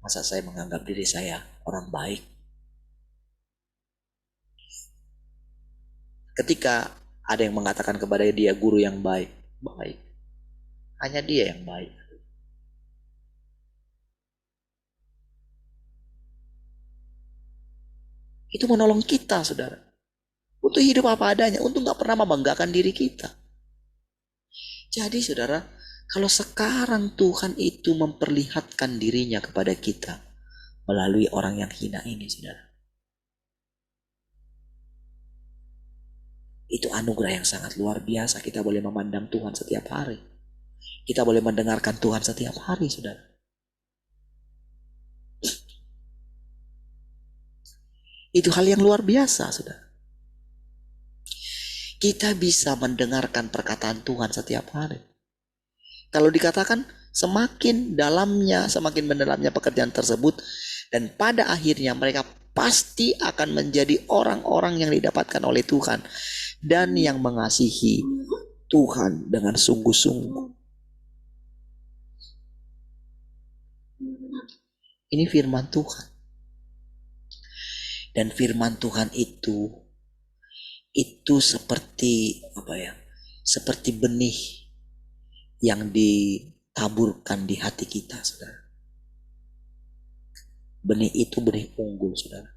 Masa saya menganggap diri saya orang baik? Ketika ada yang mengatakan kepada dia guru yang baik, baik. Hanya dia yang baik. Itu menolong kita saudara. Untuk hidup apa adanya, untuk gak pernah membanggakan diri kita. Jadi saudara, kalau sekarang Tuhan itu memperlihatkan dirinya kepada kita melalui orang yang hina ini saudara. Itu anugerah yang sangat luar biasa. Kita boleh memandang Tuhan setiap hari. Kita boleh mendengarkan Tuhan setiap hari saudara. Itu hal yang luar biasa saudara. Kita bisa mendengarkan perkataan Tuhan setiap hari. Kalau dikatakan semakin dalamnya, semakin mendalamnya pekerjaan tersebut. Dan pada akhirnya mereka pasti akan menjadi orang-orang yang didapatkan oleh Tuhan. Dan yang mengasihi Tuhan dengan sungguh-sungguh. Ini firman Tuhan. Dan firman Tuhan itu seperti apa ya? Seperti benih yang ditaburkan di hati kita, saudara. Benih itu benih unggul, saudara.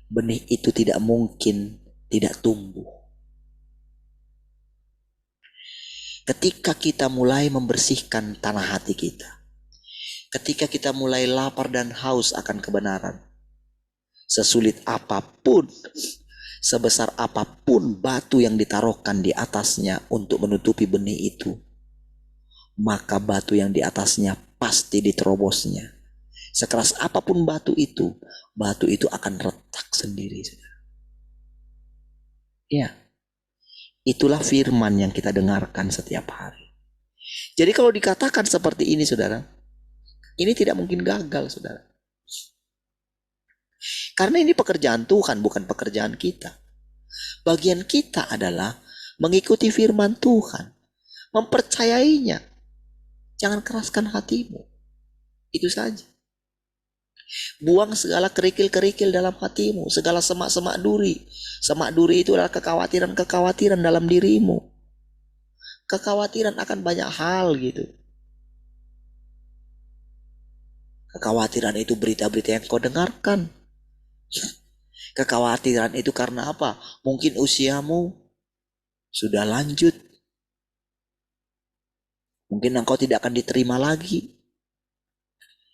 Benih itu tidak mungkin tidak tumbuh. Ketika kita mulai membersihkan tanah hati kita, ketika kita mulai lapar dan haus akan kebenaran, sesulit apapun, sebesar apapun batu yang ditaruhkan di atasnya untuk menutupi benih itu, maka batu yang di atasnya pasti diterobosnya. Sekeras apapun batu itu akan retak sendiri. Ya, itulah firman yang kita dengarkan setiap hari. Jadi kalau dikatakan seperti ini saudara, ini tidak mungkin gagal saudara. Karena ini pekerjaan Tuhan, bukan pekerjaan kita. Bagian kita adalah mengikuti firman Tuhan, mempercayainya. Jangan keraskan hatimu. Itu saja. Buang segala kerikil-kerikil dalam hatimu, segala semak-semak duri. Semak duri itu adalah kekhawatiran-kekhawatiran dalam dirimu. Kekhawatiran akan banyak hal gitu. Kekhawatiran itu berita-berita yang kau dengarkan. Kekhawatiran itu karena apa? Mungkin usiamu sudah lanjut. Mungkin engkau tidak akan diterima lagi.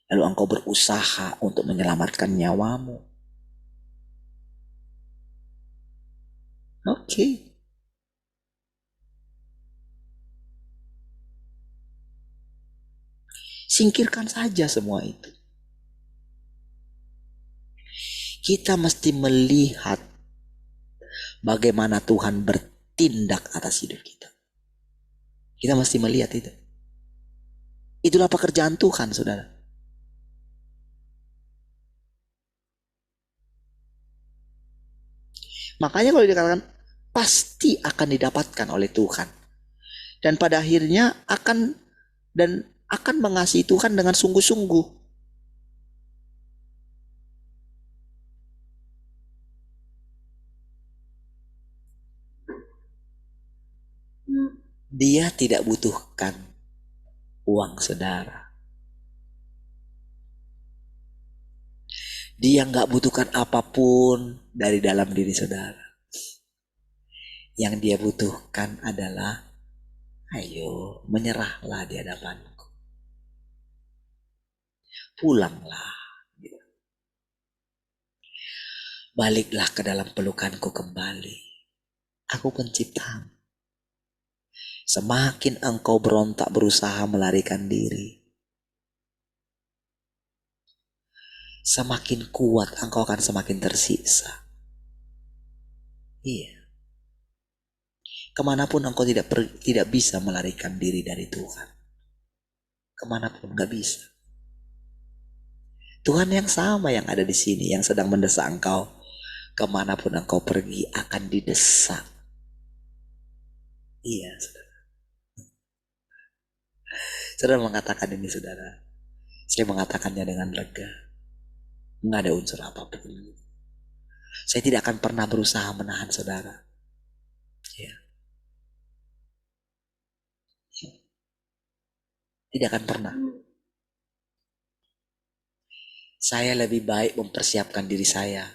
lalu engkau berusaha untuk menyelamatkan nyawamu. Oke. Singkirkan saja semua itu. Kita mesti melihat bagaimana Tuhan bertindak atas hidup kita. Kita mesti melihat itu. Itulah pekerjaan Tuhan, saudara. Makanya kalau dikatakan pasti akan didapatkan oleh Tuhan. Dan pada akhirnya akan mengasihi Tuhan dengan sungguh-sungguh. Dia tidak butuhkan uang saudara. Dia nggak butuhkan apapun dari dalam diri saudara. Yang dia butuhkan adalah, ayo menyerahlah di hadapanku. Pulanglah. Baliklah ke dalam pelukanku kembali. Aku penciptamu. Semakin engkau berontak berusaha melarikan diri, semakin kuat engkau akan semakin tersiksa. Iya. Kemanapun engkau tidak bisa melarikan diri dari Tuhan. Kemanapun gak bisa. Tuhan yang sama yang ada di sini, yang sedang mendesak engkau. Kemanapun engkau pergi akan didesak. Iya, saudara. Saudara mengatakan ini, saudara. Saya mengatakannya dengan lega. Nggak ada unsur apapun. Saya tidak akan pernah berusaha menahan saudara. Ya. Tidak akan pernah. Saya lebih baik mempersiapkan diri saya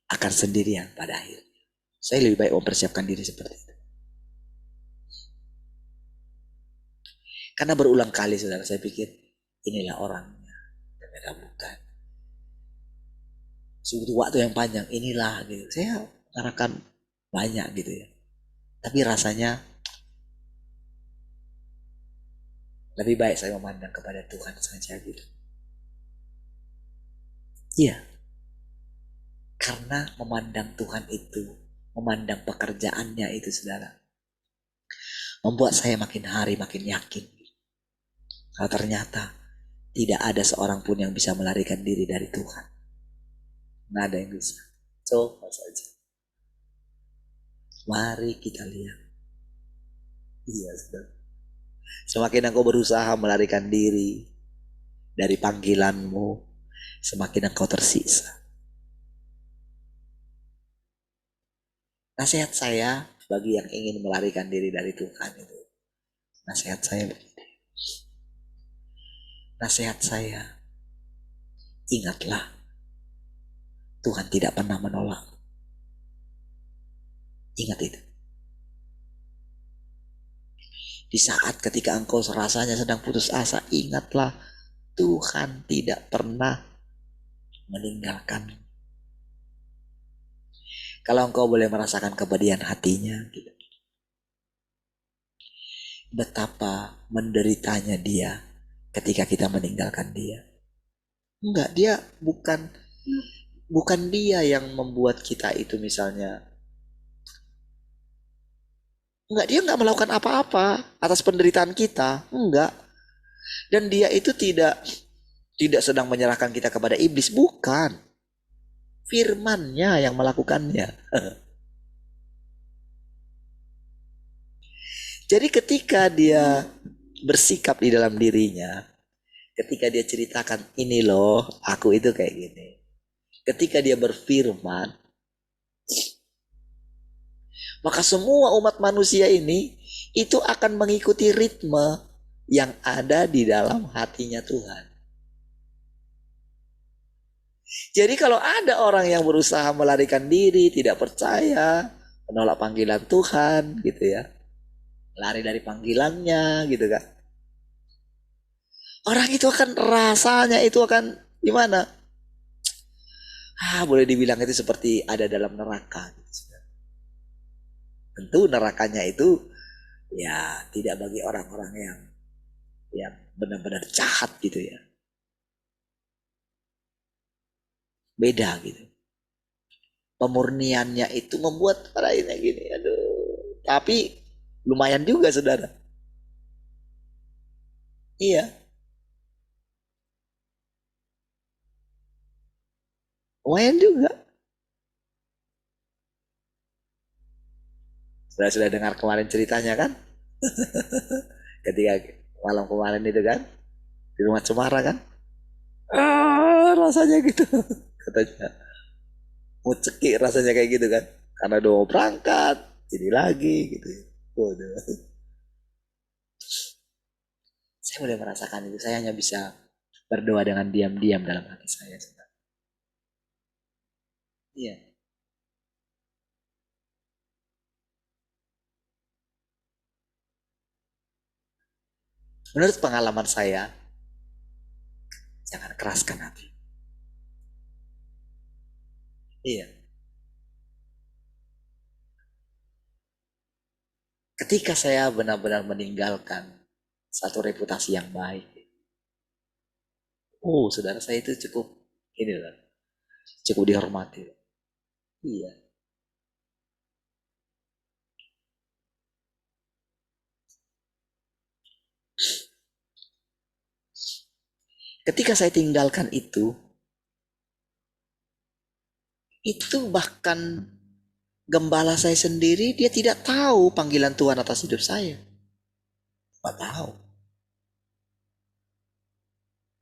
akan sendirian pada akhirnya. Saya lebih baik mempersiapkan diri seperti itu. Karena berulang kali saudara saya pikir inilah orangnya. Ternyata bukan. Suatu waktu yang panjang inilah gitu. Saya mengharapkan banyak gitu ya. Tapi rasanya lebih baik saya memandang kepada Tuhan saja gitu. Iya. Karena memandang Tuhan itu, memandang pekerjaannya itu saudara, membuat saya makin hari makin yakin. Kalau ternyata tidak ada seorang pun yang bisa melarikan diri dari Tuhan. Nggak ada yang bisa. Coba saja. Mari kita lihat. Iya saudara. Semakin engkau berusaha melarikan diri dari panggilanmu, semakin engkau tersiksa. Nasihat saya bagi yang ingin melarikan diri dari Tuhan itu. Nasihat saya begini. Nasihat saya, ingatlah, Tuhan tidak pernah menolak. Ingat itu. Di saat ketika engkau rasanya sedang putus asa, ingatlah, Tuhan tidak pernah meninggalkan. Kalau engkau boleh merasakan kepedihan hatinya, gitu. Betapa menderitanya dia ketika kita meninggalkan dia. Enggak, dia bukan dia yang membuat kita itu misalnya. Enggak, dia enggak melakukan apa-apa atas penderitaan kita. Enggak. Dan dia itu tidak sedang menyerahkan kita kepada iblis. Bukan. Firman-Nya yang melakukannya. Jadi ketika dia bersikap di dalam dirinya, ketika dia ceritakan, ini loh, aku itu kayak gini. Ketika dia berfirman, maka semua umat manusia ini itu akan mengikuti ritme yang ada di dalam hatinya Tuhan. Jadi kalau ada orang yang berusaha melarikan diri, tidak percaya, menolak panggilan Tuhan gitu ya, lari dari panggilannya gitu kan, Orang itu akan rasanya itu akan gimana? Boleh dibilang itu seperti ada dalam neraka. Tentu nerakanya itu ya tidak bagi orang-orang yang benar-benar jahat gitu ya. Beda gitu. Pemurniannya itu membuat lainnya gini, aduh. Tapi lumayan juga saudara. Iya. Lumayan juga. Sudah dengar kemarin ceritanya kan? Ketika malam kemarin itu kan? Di rumah Cemara kan? Rasanya gitu. Katanya. Muceki rasanya kayak gitu kan? Karena udah mau berangkat. Jadi lagi gitu. Waduh. Saya mulai merasakan itu. Saya hanya bisa berdoa dengan diam-diam dalam hati saya. Iya. Menurut pengalaman saya, jangan keraskan hati. Iya. Ketika saya benar-benar meninggalkan satu reputasi yang baik. Saudara saya itu cukup ini loh. Cukup dihormati. Iya. Ketika saya tinggalkan itu bahkan gembala saya sendiri dia tidak tahu panggilan Tuhan atas hidup saya. Nggak tahu.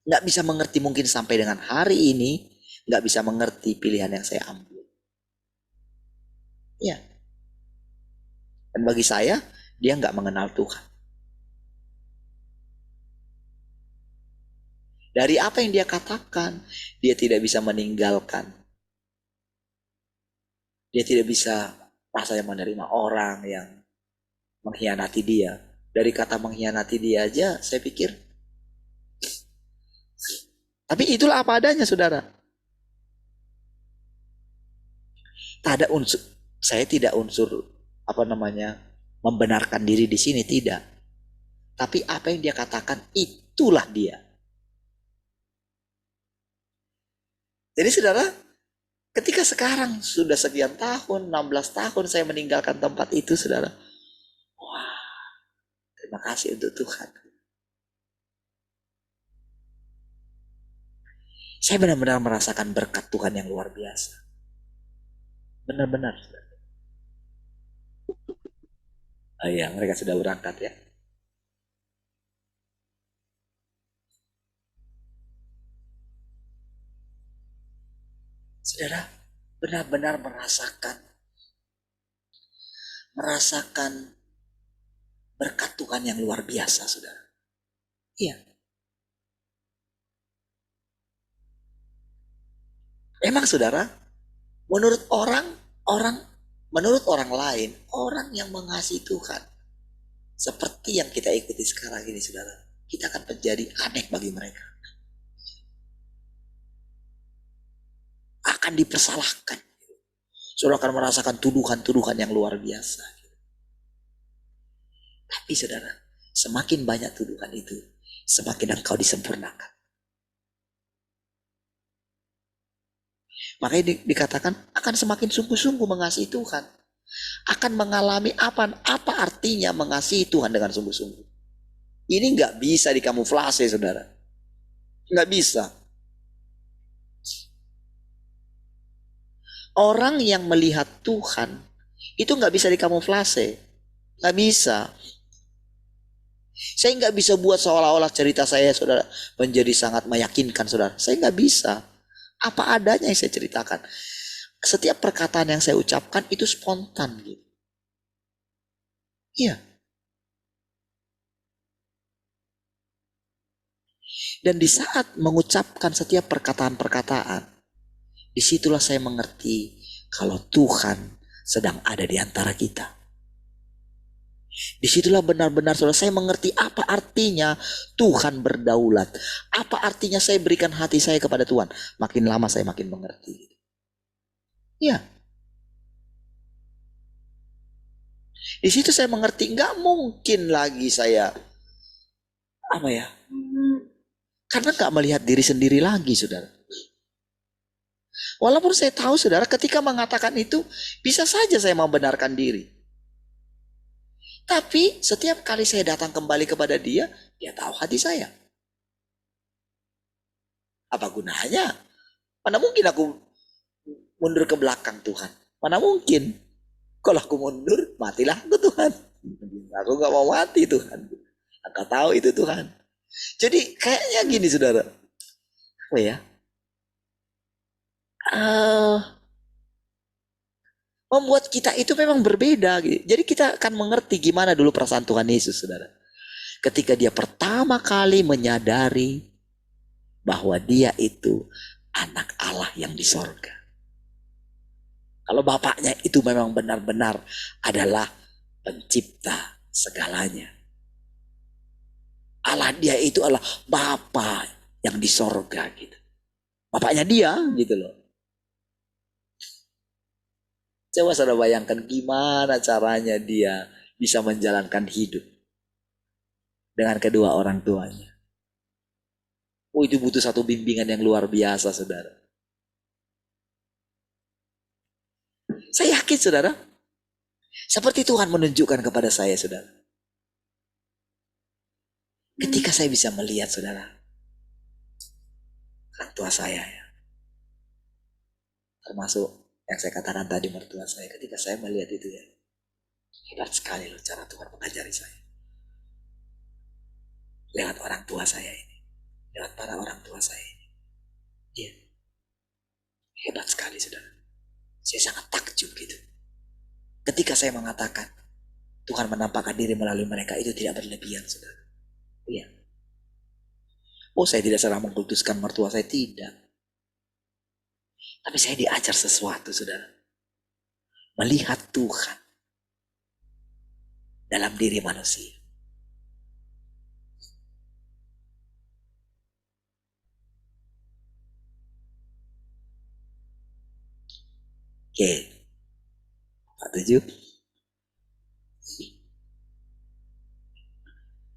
Nggak bisa mengerti mungkin sampai dengan hari ini, nggak bisa mengerti pilihan yang saya ambil. Ya. Dan bagi saya, dia nggak mengenal Tuhan. Dari apa yang dia katakan, dia tidak bisa meninggalkan. Dia tidak bisa rasanya menerima orang yang mengkhianati dia. Dari kata mengkhianati dia aja, saya pikir. Tapi itulah apa adanya, saudara. Tak ada unsur, saya tidak membenarkan diri di sini, tidak. Tapi apa yang dia katakan, itulah dia. Jadi saudara, ketika sekarang sudah sekian tahun, 16 tahun saya meninggalkan tempat itu, saudara. Wah, terima kasih untuk Tuhan. Saya benar-benar merasakan berkat Tuhan yang luar biasa. Benar-benar. Oh iya, mereka sudah berangkat ya. Saudara, benar-benar merasakan berkat Tuhan yang luar biasa, saudara. Iya. Emang saudara, menurut orang lain, orang yang mengasihi Tuhan, seperti yang kita ikuti sekarang ini, saudara, kita akan menjadi aneh bagi mereka. Akan dipersalahkan. Saudara akan merasakan tuduhan-tuduhan yang luar biasa. Tapi saudara, semakin banyak tuduhan itu, semakin engkau disempurnakan. Makanya dikatakan akan semakin sungguh-sungguh mengasihi Tuhan. Akan mengalami apa artinya mengasihi Tuhan dengan sungguh-sungguh. Ini nggak bisa dikamuflase, saudara. Nggak bisa. Orang yang melihat Tuhan itu nggak bisa dikamuflase. Nggak bisa. Saya nggak bisa buat seolah-olah cerita saya, saudara, menjadi sangat meyakinkan, saudara. Saya nggak bisa. Apa adanya yang saya ceritakan. Setiap perkataan yang saya ucapkan itu spontan gitu. Iya. Dan di saat mengucapkan setiap perkataan-perkataan, disitulah saya mengerti kalau Tuhan sedang ada di antara kita. Disitulah benar-benar saudara saya mengerti apa artinya Tuhan berdaulat. Apa artinya saya berikan hati saya kepada Tuhan. Makin lama saya makin mengerti. Ya. Di situ saya mengerti nggak mungkin lagi saya apa ya? Karena nggak melihat diri sendiri lagi, saudara. Walaupun saya tahu, saudara, ketika mengatakan itu bisa saja saya membenarkan diri. Tapi setiap kali saya datang kembali kepada dia, dia tahu hati saya. Apa gunanya? Mana mungkin aku mundur ke belakang Tuhan? Mana mungkin? Kalau aku mundur, matilah aku Tuhan. Aku gak mau mati Tuhan. Aku tahu itu Tuhan. Jadi kayaknya gini saudara. Apa ya? Membuat kita itu memang berbeda. Jadi kita akan mengerti gimana dulu perasaan Tuhan Yesus, saudara. Ketika dia pertama kali menyadari bahwa dia itu anak Allah yang di sorga. Kalau bapaknya itu memang benar-benar adalah pencipta segalanya. Allah dia itu adalah Bapa yang di sorga gitu. Bapaknya dia gitu loh. Coba saudara bayangkan gimana caranya dia bisa menjalankan hidup dengan kedua orang tuanya. Oh, itu butuh satu bimbingan yang luar biasa, saudara. Saya yakin, saudara, seperti Tuhan menunjukkan kepada saya, saudara. Ketika saya bisa melihat, saudara, orang tua saya ya, termasuk yang saya katakan tadi mertua saya, ketika saya melihat itu ya, hebat sekali loh cara Tuhan mengajari saya. Lewat orang tua saya ini, lewat para orang tua saya ini. Dia hebat sekali, saudara. Saya sangat takjub gitu. Ketika saya mengatakan Tuhan menampakkan diri melalui mereka, itu tidak berlebihan, saudara. Iya. Oh, saya tidak salah mengkultuskan mertua saya, tidak. Tapi saya diajar sesuatu, saudara. Melihat Tuhan dalam diri manusia. Oke. 47.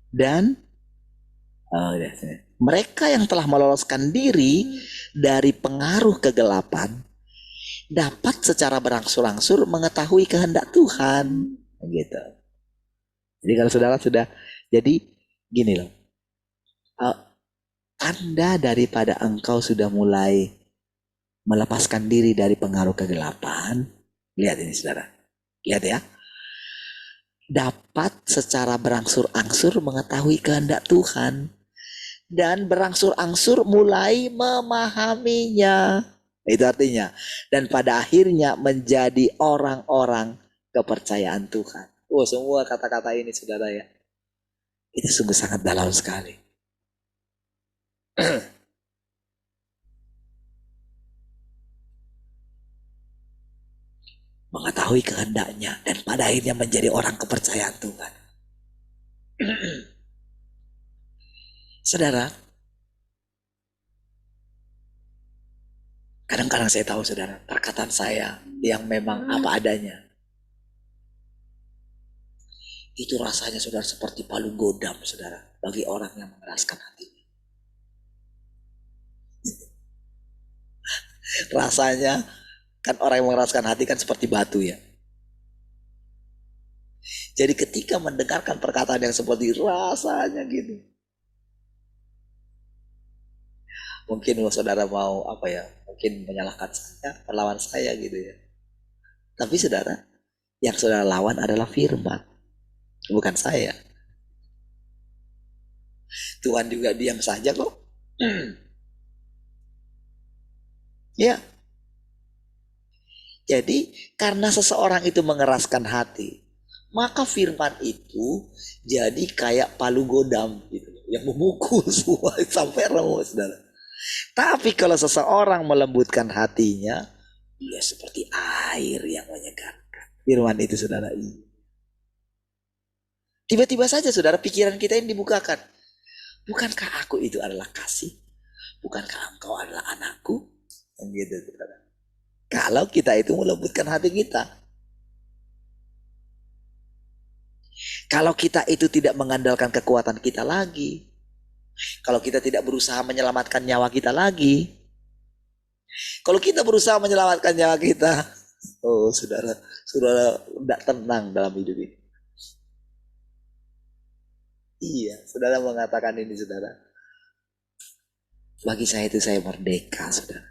Dan mereka yang telah meloloskan diri dari pengaruh kegelapan dapat secara berangsur-angsur mengetahui kehendak Tuhan. Gitu. Jadi kalau saudara sudah, jadi gini loh. Tanda daripada engkau sudah mulai melepaskan diri dari pengaruh kegelapan. Lihat ini saudara. Lihat ya. Dapat secara berangsur-angsur mengetahui kehendak Tuhan. Dan berangsur-angsur mulai memahaminya. Itu artinya. Dan pada akhirnya menjadi orang-orang kepercayaan Tuhan. Oh, semua kata-kata ini saudara ya. Itu sungguh sangat dalam sekali. Mengetahui kehendaknya dan pada akhirnya menjadi orang kepercayaan Tuhan. Saudara, kadang-kadang saya tahu saudara, perkataan saya yang memang apa adanya, itu rasanya saudara seperti palu godam saudara, bagi orang yang mengeraskan hatinya. Rasanya kan orang yang mengeraskan hati kan seperti batu ya. Jadi ketika mendengarkan perkataan yang seperti rasanya gitu, mungkin saudara mau apa ya, mungkin menyalahkan saya, melawan saya gitu ya. Tapi saudara, yang saudara lawan adalah firman, bukan saya. Tuhan juga diam saja kok. Ya. Jadi karena seseorang itu mengeraskan hati, maka firman itu jadi kayak palu godam gitu, yang memukul semua sampai remuk saudara. Tapi kalau seseorang melembutkan hatinya, dia seperti air yang menyegarkan. Firman itu saudara ini. Tiba-tiba saja saudara pikiran kita ini dibukakan. Bukankah aku itu adalah kasih? Bukankah engkau adalah anakku? Gitu, saudara. Kalau kita itu melembutkan hati kita. Kalau kita itu tidak mengandalkan kekuatan kita lagi. Kalau kita tidak berusaha menyelamatkan nyawa kita lagi. Kalau kita berusaha menyelamatkan nyawa kita. Oh saudara tidak tenang dalam hidup ini. Iya, saudara mengatakan ini saudara. Bagi saya itu saya merdeka saudara.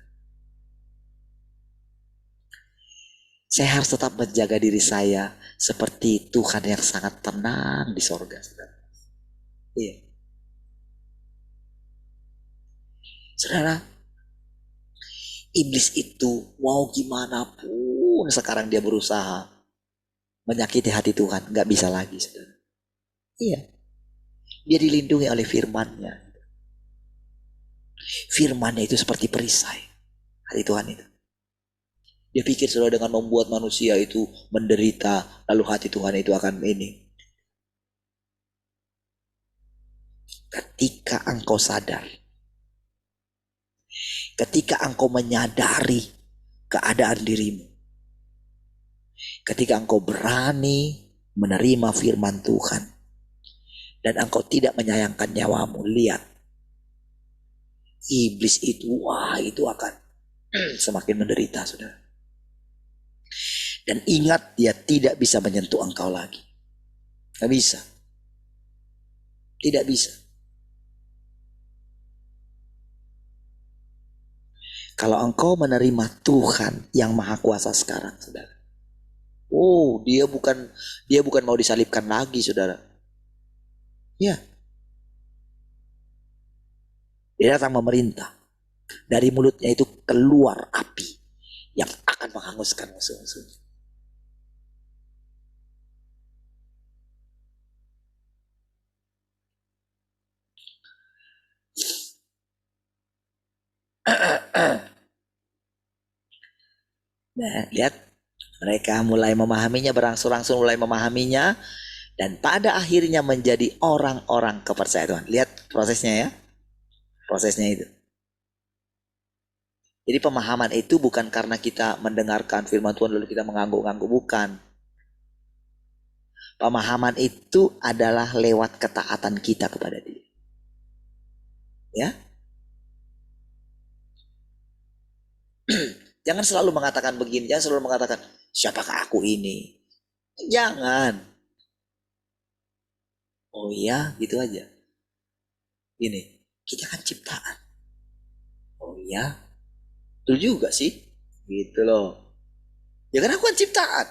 Saya harus tetap menjaga diri saya seperti Tuhan yang sangat tenang di sorga saudara. Iya. Saudara, iblis itu mau gimana pun sekarang dia berusaha menyakiti hati Tuhan, nggak bisa lagi saudara. Iya. Dia dilindungi oleh firman-Nya. Firman-Nya itu seperti perisai. Hati Tuhan itu. Dia pikir saudara dengan membuat manusia itu menderita, lalu hati Tuhan itu akan ini. Ketika engkau sadar, ketika engkau menyadari keadaan dirimu, ketika engkau berani menerima firman Tuhan, dan engkau tidak menyayangkan nyawamu, lihat. Iblis itu, itu akan semakin menderita, saudara. Dan ingat, dia tidak bisa menyentuh engkau lagi. Tidak bisa. Tidak bisa. Kalau engkau menerima Tuhan yang Maha Kuasa sekarang, saudara. Oh, dia bukan mau disalibkan lagi, saudara. Ya. Dia datang memerintah. Dari mulutnya itu keluar api yang akan menghanguskan musuh-musuh. Nah, lihat. Mereka mulai memahaminya, berangsur-angsur mulai memahaminya. Dan pada akhirnya menjadi orang-orang kepercayaan Tuhan. Lihat prosesnya ya. Prosesnya itu. Jadi pemahaman itu bukan karena kita mendengarkan firman Tuhan lalu kita mengangguk-angguk. Bukan. Pemahaman itu adalah lewat ketaatan kita kepada Dia. Ya. Jangan selalu mengatakan begini. Jangan selalu mengatakan, siapakah aku ini? Jangan. Oh iya, gitu aja. Ini, kita kan ciptaan. Oh iya, betul juga sih. Gitu loh. Ya kan aku kan ciptaan.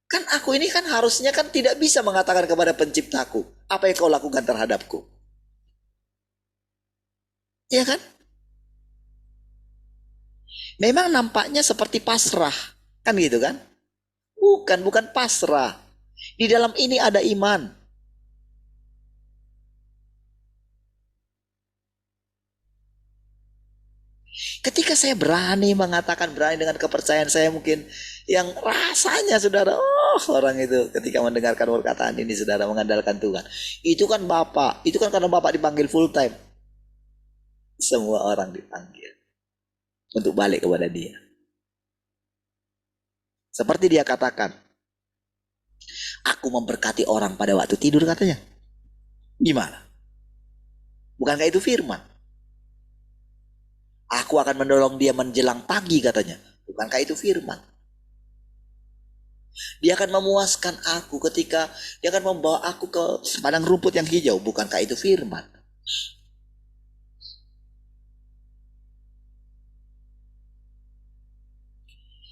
Kan aku ini kan harusnya kan tidak bisa mengatakan kepada penciptaku, apa yang kau lakukan terhadapku. Ya kan? Memang nampaknya seperti pasrah. Kan gitu kan? Bukan pasrah. Di dalam ini ada iman. Ketika saya berani mengatakan, berani dengan kepercayaan saya mungkin yang rasanya saudara, orang itu ketika mendengarkan perkataan ini saudara mengandalkan Tuhan. Itu kan Bapak, itu kan karena Bapak dipanggil full time. Semua orang dipanggil untuk balik kepada Dia. Seperti Dia katakan, aku memberkati orang pada waktu tidur katanya. Gimana? Bukankah itu firman? Aku akan menolong dia menjelang pagi katanya. Bukankah itu firman? Dia akan memuaskan aku ketika dia akan membawa aku ke padang rumput yang hijau. Bukankah itu firman?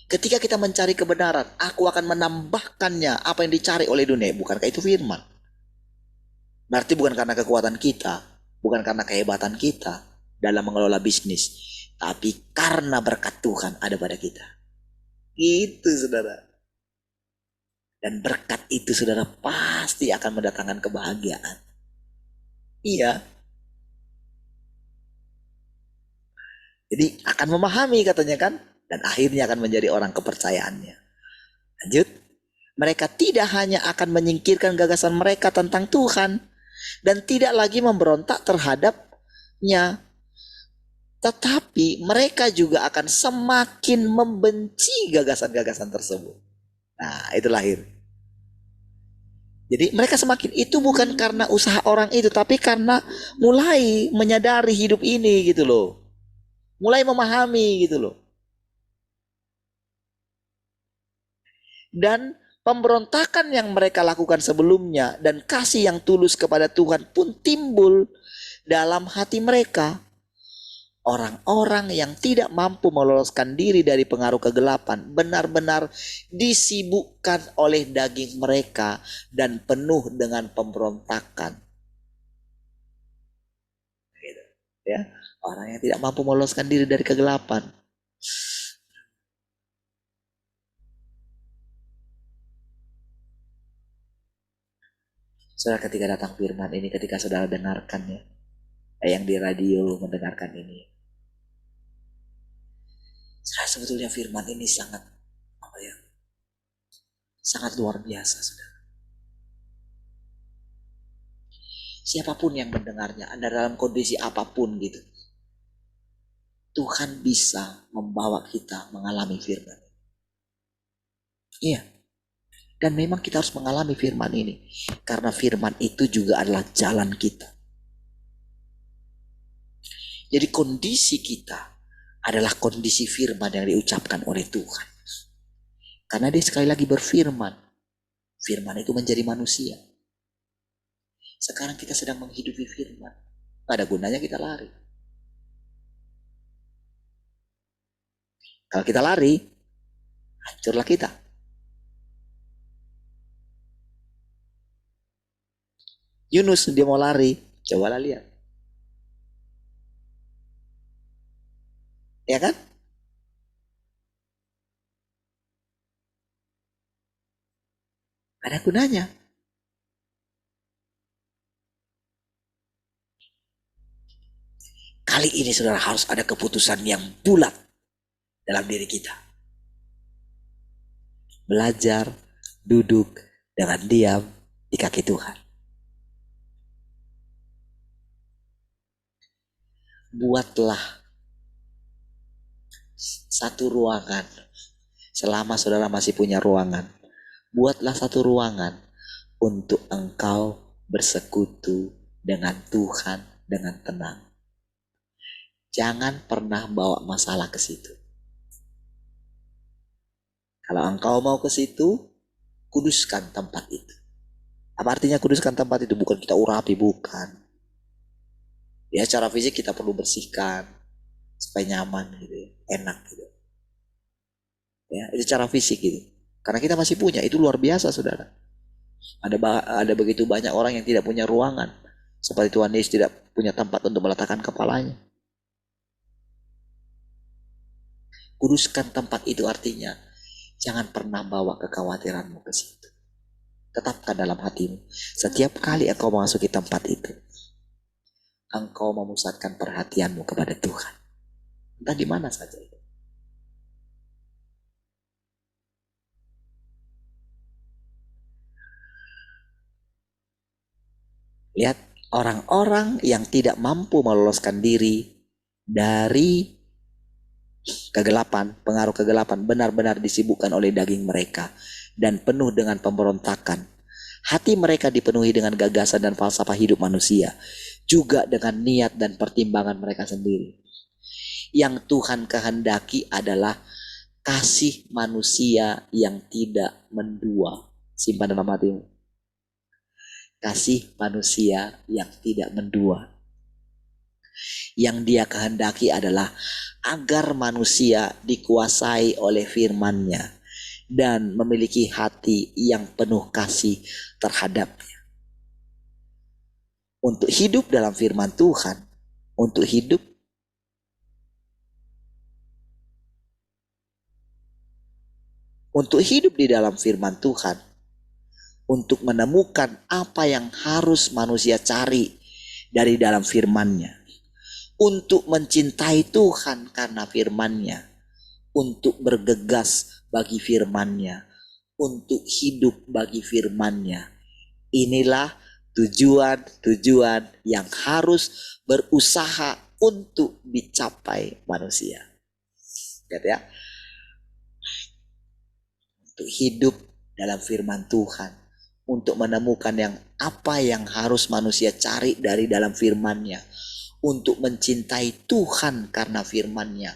Ketika kita mencari kebenaran, aku akan menambahkannya apa yang dicari oleh dunia. Bukankah itu firman? Berarti bukan karena kekuatan kita, bukan karena kehebatan kita dalam mengelola bisnis, tapi karena berkat Tuhan ada pada kita. Itu saudara. Dan berkat itu saudara pasti akan mendatangkan kebahagiaan. Iya. Jadi akan memahami katanya kan. Dan akhirnya akan menjadi orang kepercayaannya. Lanjut. Mereka tidak hanya akan menyingkirkan gagasan mereka tentang Tuhan dan tidak lagi memberontak terhadapnya, tetapi mereka juga akan semakin membenci gagasan-gagasan tersebut. Nah, itu lahir. Jadi mereka semakin, itu bukan karena usaha orang itu, tapi karena mulai menyadari hidup ini gitu loh. Mulai memahami gitu loh. Dan pemberontakan yang mereka lakukan sebelumnya dan kasih yang tulus kepada Tuhan pun timbul dalam hati mereka. Orang-orang yang tidak mampu meloloskan diri dari pengaruh kegelapan benar-benar disibukkan oleh daging mereka dan penuh dengan pemberontakan. Gitu, ya, orang yang tidak mampu meloloskan diri dari kegelapan. Saudara, ketika datang firman ini, ketika saudara dengarkannya, yang di radio mendengarkan ini, saudara, sebetulnya firman ini sangat sangat luar biasa, saudara. Siapapun yang mendengarnya, Anda dalam kondisi apapun gitu, Tuhan bisa membawa kita mengalami firman. Iya. Dan memang kita harus mengalami firman ini, karena firman itu juga adalah jalan kita. Jadi kondisi kita adalah kondisi firman yang diucapkan oleh Tuhan. Karena dia sekali lagi berfirman. Firman itu menjadi manusia. Sekarang kita sedang menghidupi firman. Gak ada gunanya kita lari. Kalau kita lari, hancurlah kita. Yunus, dia mau lari. Cobalah lihat. Ya kan? Ada gunanya. Kali ini saudara harus ada keputusan yang bulat dalam diri kita. Belajar duduk dengan diam di kaki Tuhan. Buatlah satu ruangan. Selama saudara masih punya ruangan, buatlah satu ruangan untuk engkau bersekutu dengan Tuhan dengan tenang. Jangan pernah bawa masalah ke situ. Kalau engkau mau ke situ, kuduskan tempat itu. Apa artinya kuduskan tempat itu? Bukan kita urapi, bukan. Ya, secara fisik kita perlu bersihkan supaya nyaman gitu, enak gitu. Ya, itu secara fisik gitu. Karena kita masih punya, itu luar biasa, saudara. Ada begitu banyak orang yang tidak punya ruangan, seperti Tuhan Yesus tidak punya tempat untuk meletakkan kepalanya. Kuduskan tempat itu artinya jangan pernah bawa kekhawatiranmu ke situ. Tetapkan dalam hatimu. Setiap kali engkau memasuki tempat itu, engkau memusatkan perhatianmu kepada Tuhan. Entah di mana saja itu. Lihat, orang-orang yang tidak mampu meloloskan diri dari kegelapan, pengaruh kegelapan, benar-benar disibukkan oleh daging mereka dan penuh dengan pemberontakan. Hati mereka dipenuhi dengan gagasan dan falsafah hidup manusia, juga dengan niat dan pertimbangan mereka sendiri. Yang Tuhan kehendaki adalah kasih manusia yang tidak mendua. Simpan dalam hatimu. Kasih manusia yang tidak mendua. Yang dia kehendaki adalah agar manusia dikuasai oleh firman-Nya dan memiliki hati yang penuh kasih terhadapnya. Untuk hidup dalam firman Tuhan, untuk hidup di dalam firman Tuhan, untuk menemukan apa yang harus manusia cari dari dalam firman-Nya, untuk mencintai Tuhan karena firman-Nya, untuk bergegas bagi firman-Nya, untuk hidup bagi firman-Nya. Inilah tujuan-tujuan yang harus berusaha untuk dicapai manusia. Lihat ya. Untuk hidup dalam firman Tuhan. Untuk menemukan apa yang harus manusia cari dari dalam firman-Nya. Untuk mencintai Tuhan karena firman-Nya.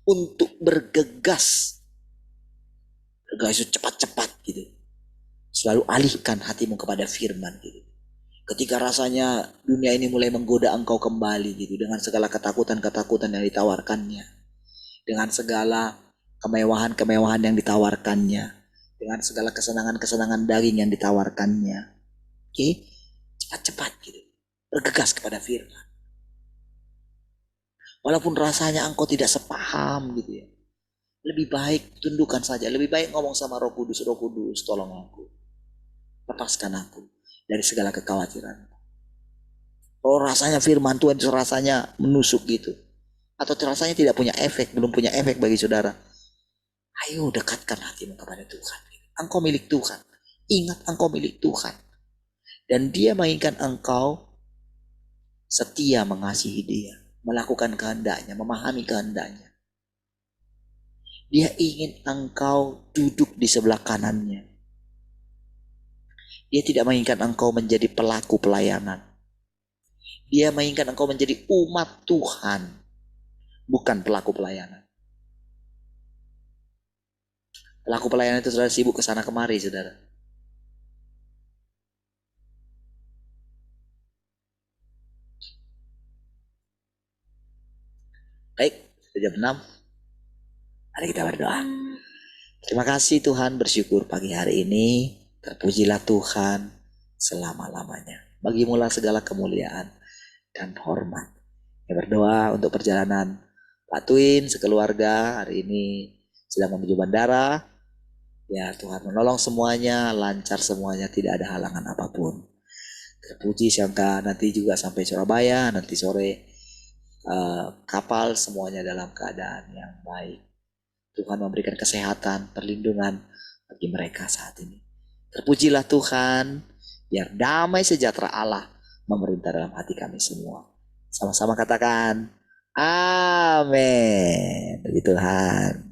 Untuk bergegas. Bergegas itu cepat-cepat gitu. Selalu alihkan hatimu kepada firman gitu. Ketika rasanya dunia ini mulai menggoda engkau kembali gitu. Dengan segala ketakutan-ketakutan yang ditawarkannya. Dengan segala kemewahan-kemewahan yang ditawarkannya. Dengan segala kesenangan-kesenangan daging yang ditawarkannya. Oke? Cepat-cepat gitu. Bergegas kepada firman. Walaupun rasanya engkau tidak sepaham gitu ya. Lebih baik tundukkan saja. Lebih baik ngomong sama Roh Kudus. Roh Kudus, tolong aku. Lepaskan aku dari segala kekhawatiran. Kalau rasanya firman Tuhan itu rasanya menusuk gitu. Atau rasanya tidak punya efek. Belum punya efek bagi saudara. Ayo dekatkan hatimu kepada Tuhan. Engkau milik Tuhan. Ingat engkau milik Tuhan. Dan Dia menginginkan engkau setia mengasihi Dia. Melakukan kehendak-Nya. Memahami kehendak-Nya. Dia ingin engkau duduk di sebelah kanan-Nya. Dia tidak menginginkan engkau menjadi pelaku pelayanan. Dia menginginkan engkau menjadi umat Tuhan. Bukan pelaku pelayanan. Pelaku pelayanan itu saudara sibuk kesana kemari saudara. Baik, jam 6. Mari kita berdoa. Terima kasih Tuhan, bersyukur pagi hari ini. Terpujilah Tuhan selama-lamanya. Bagimulah segala kemuliaan dan hormat. Kita berdoa untuk perjalanan Pak Twin sekeluarga hari ini sedang menuju bandara. Ya Tuhan menolong semuanya, lancar semuanya, tidak ada halangan apapun. Terpuji sangka nanti juga sampai Surabaya, nanti sore kapal semuanya dalam keadaan yang baik. Tuhan memberikan kesehatan, perlindungan bagi mereka saat ini. Terpujilah Tuhan, biar damai sejahtera Allah memerintah dalam hati kami semua. Sama-sama katakan, amin. Bagi Tuhan.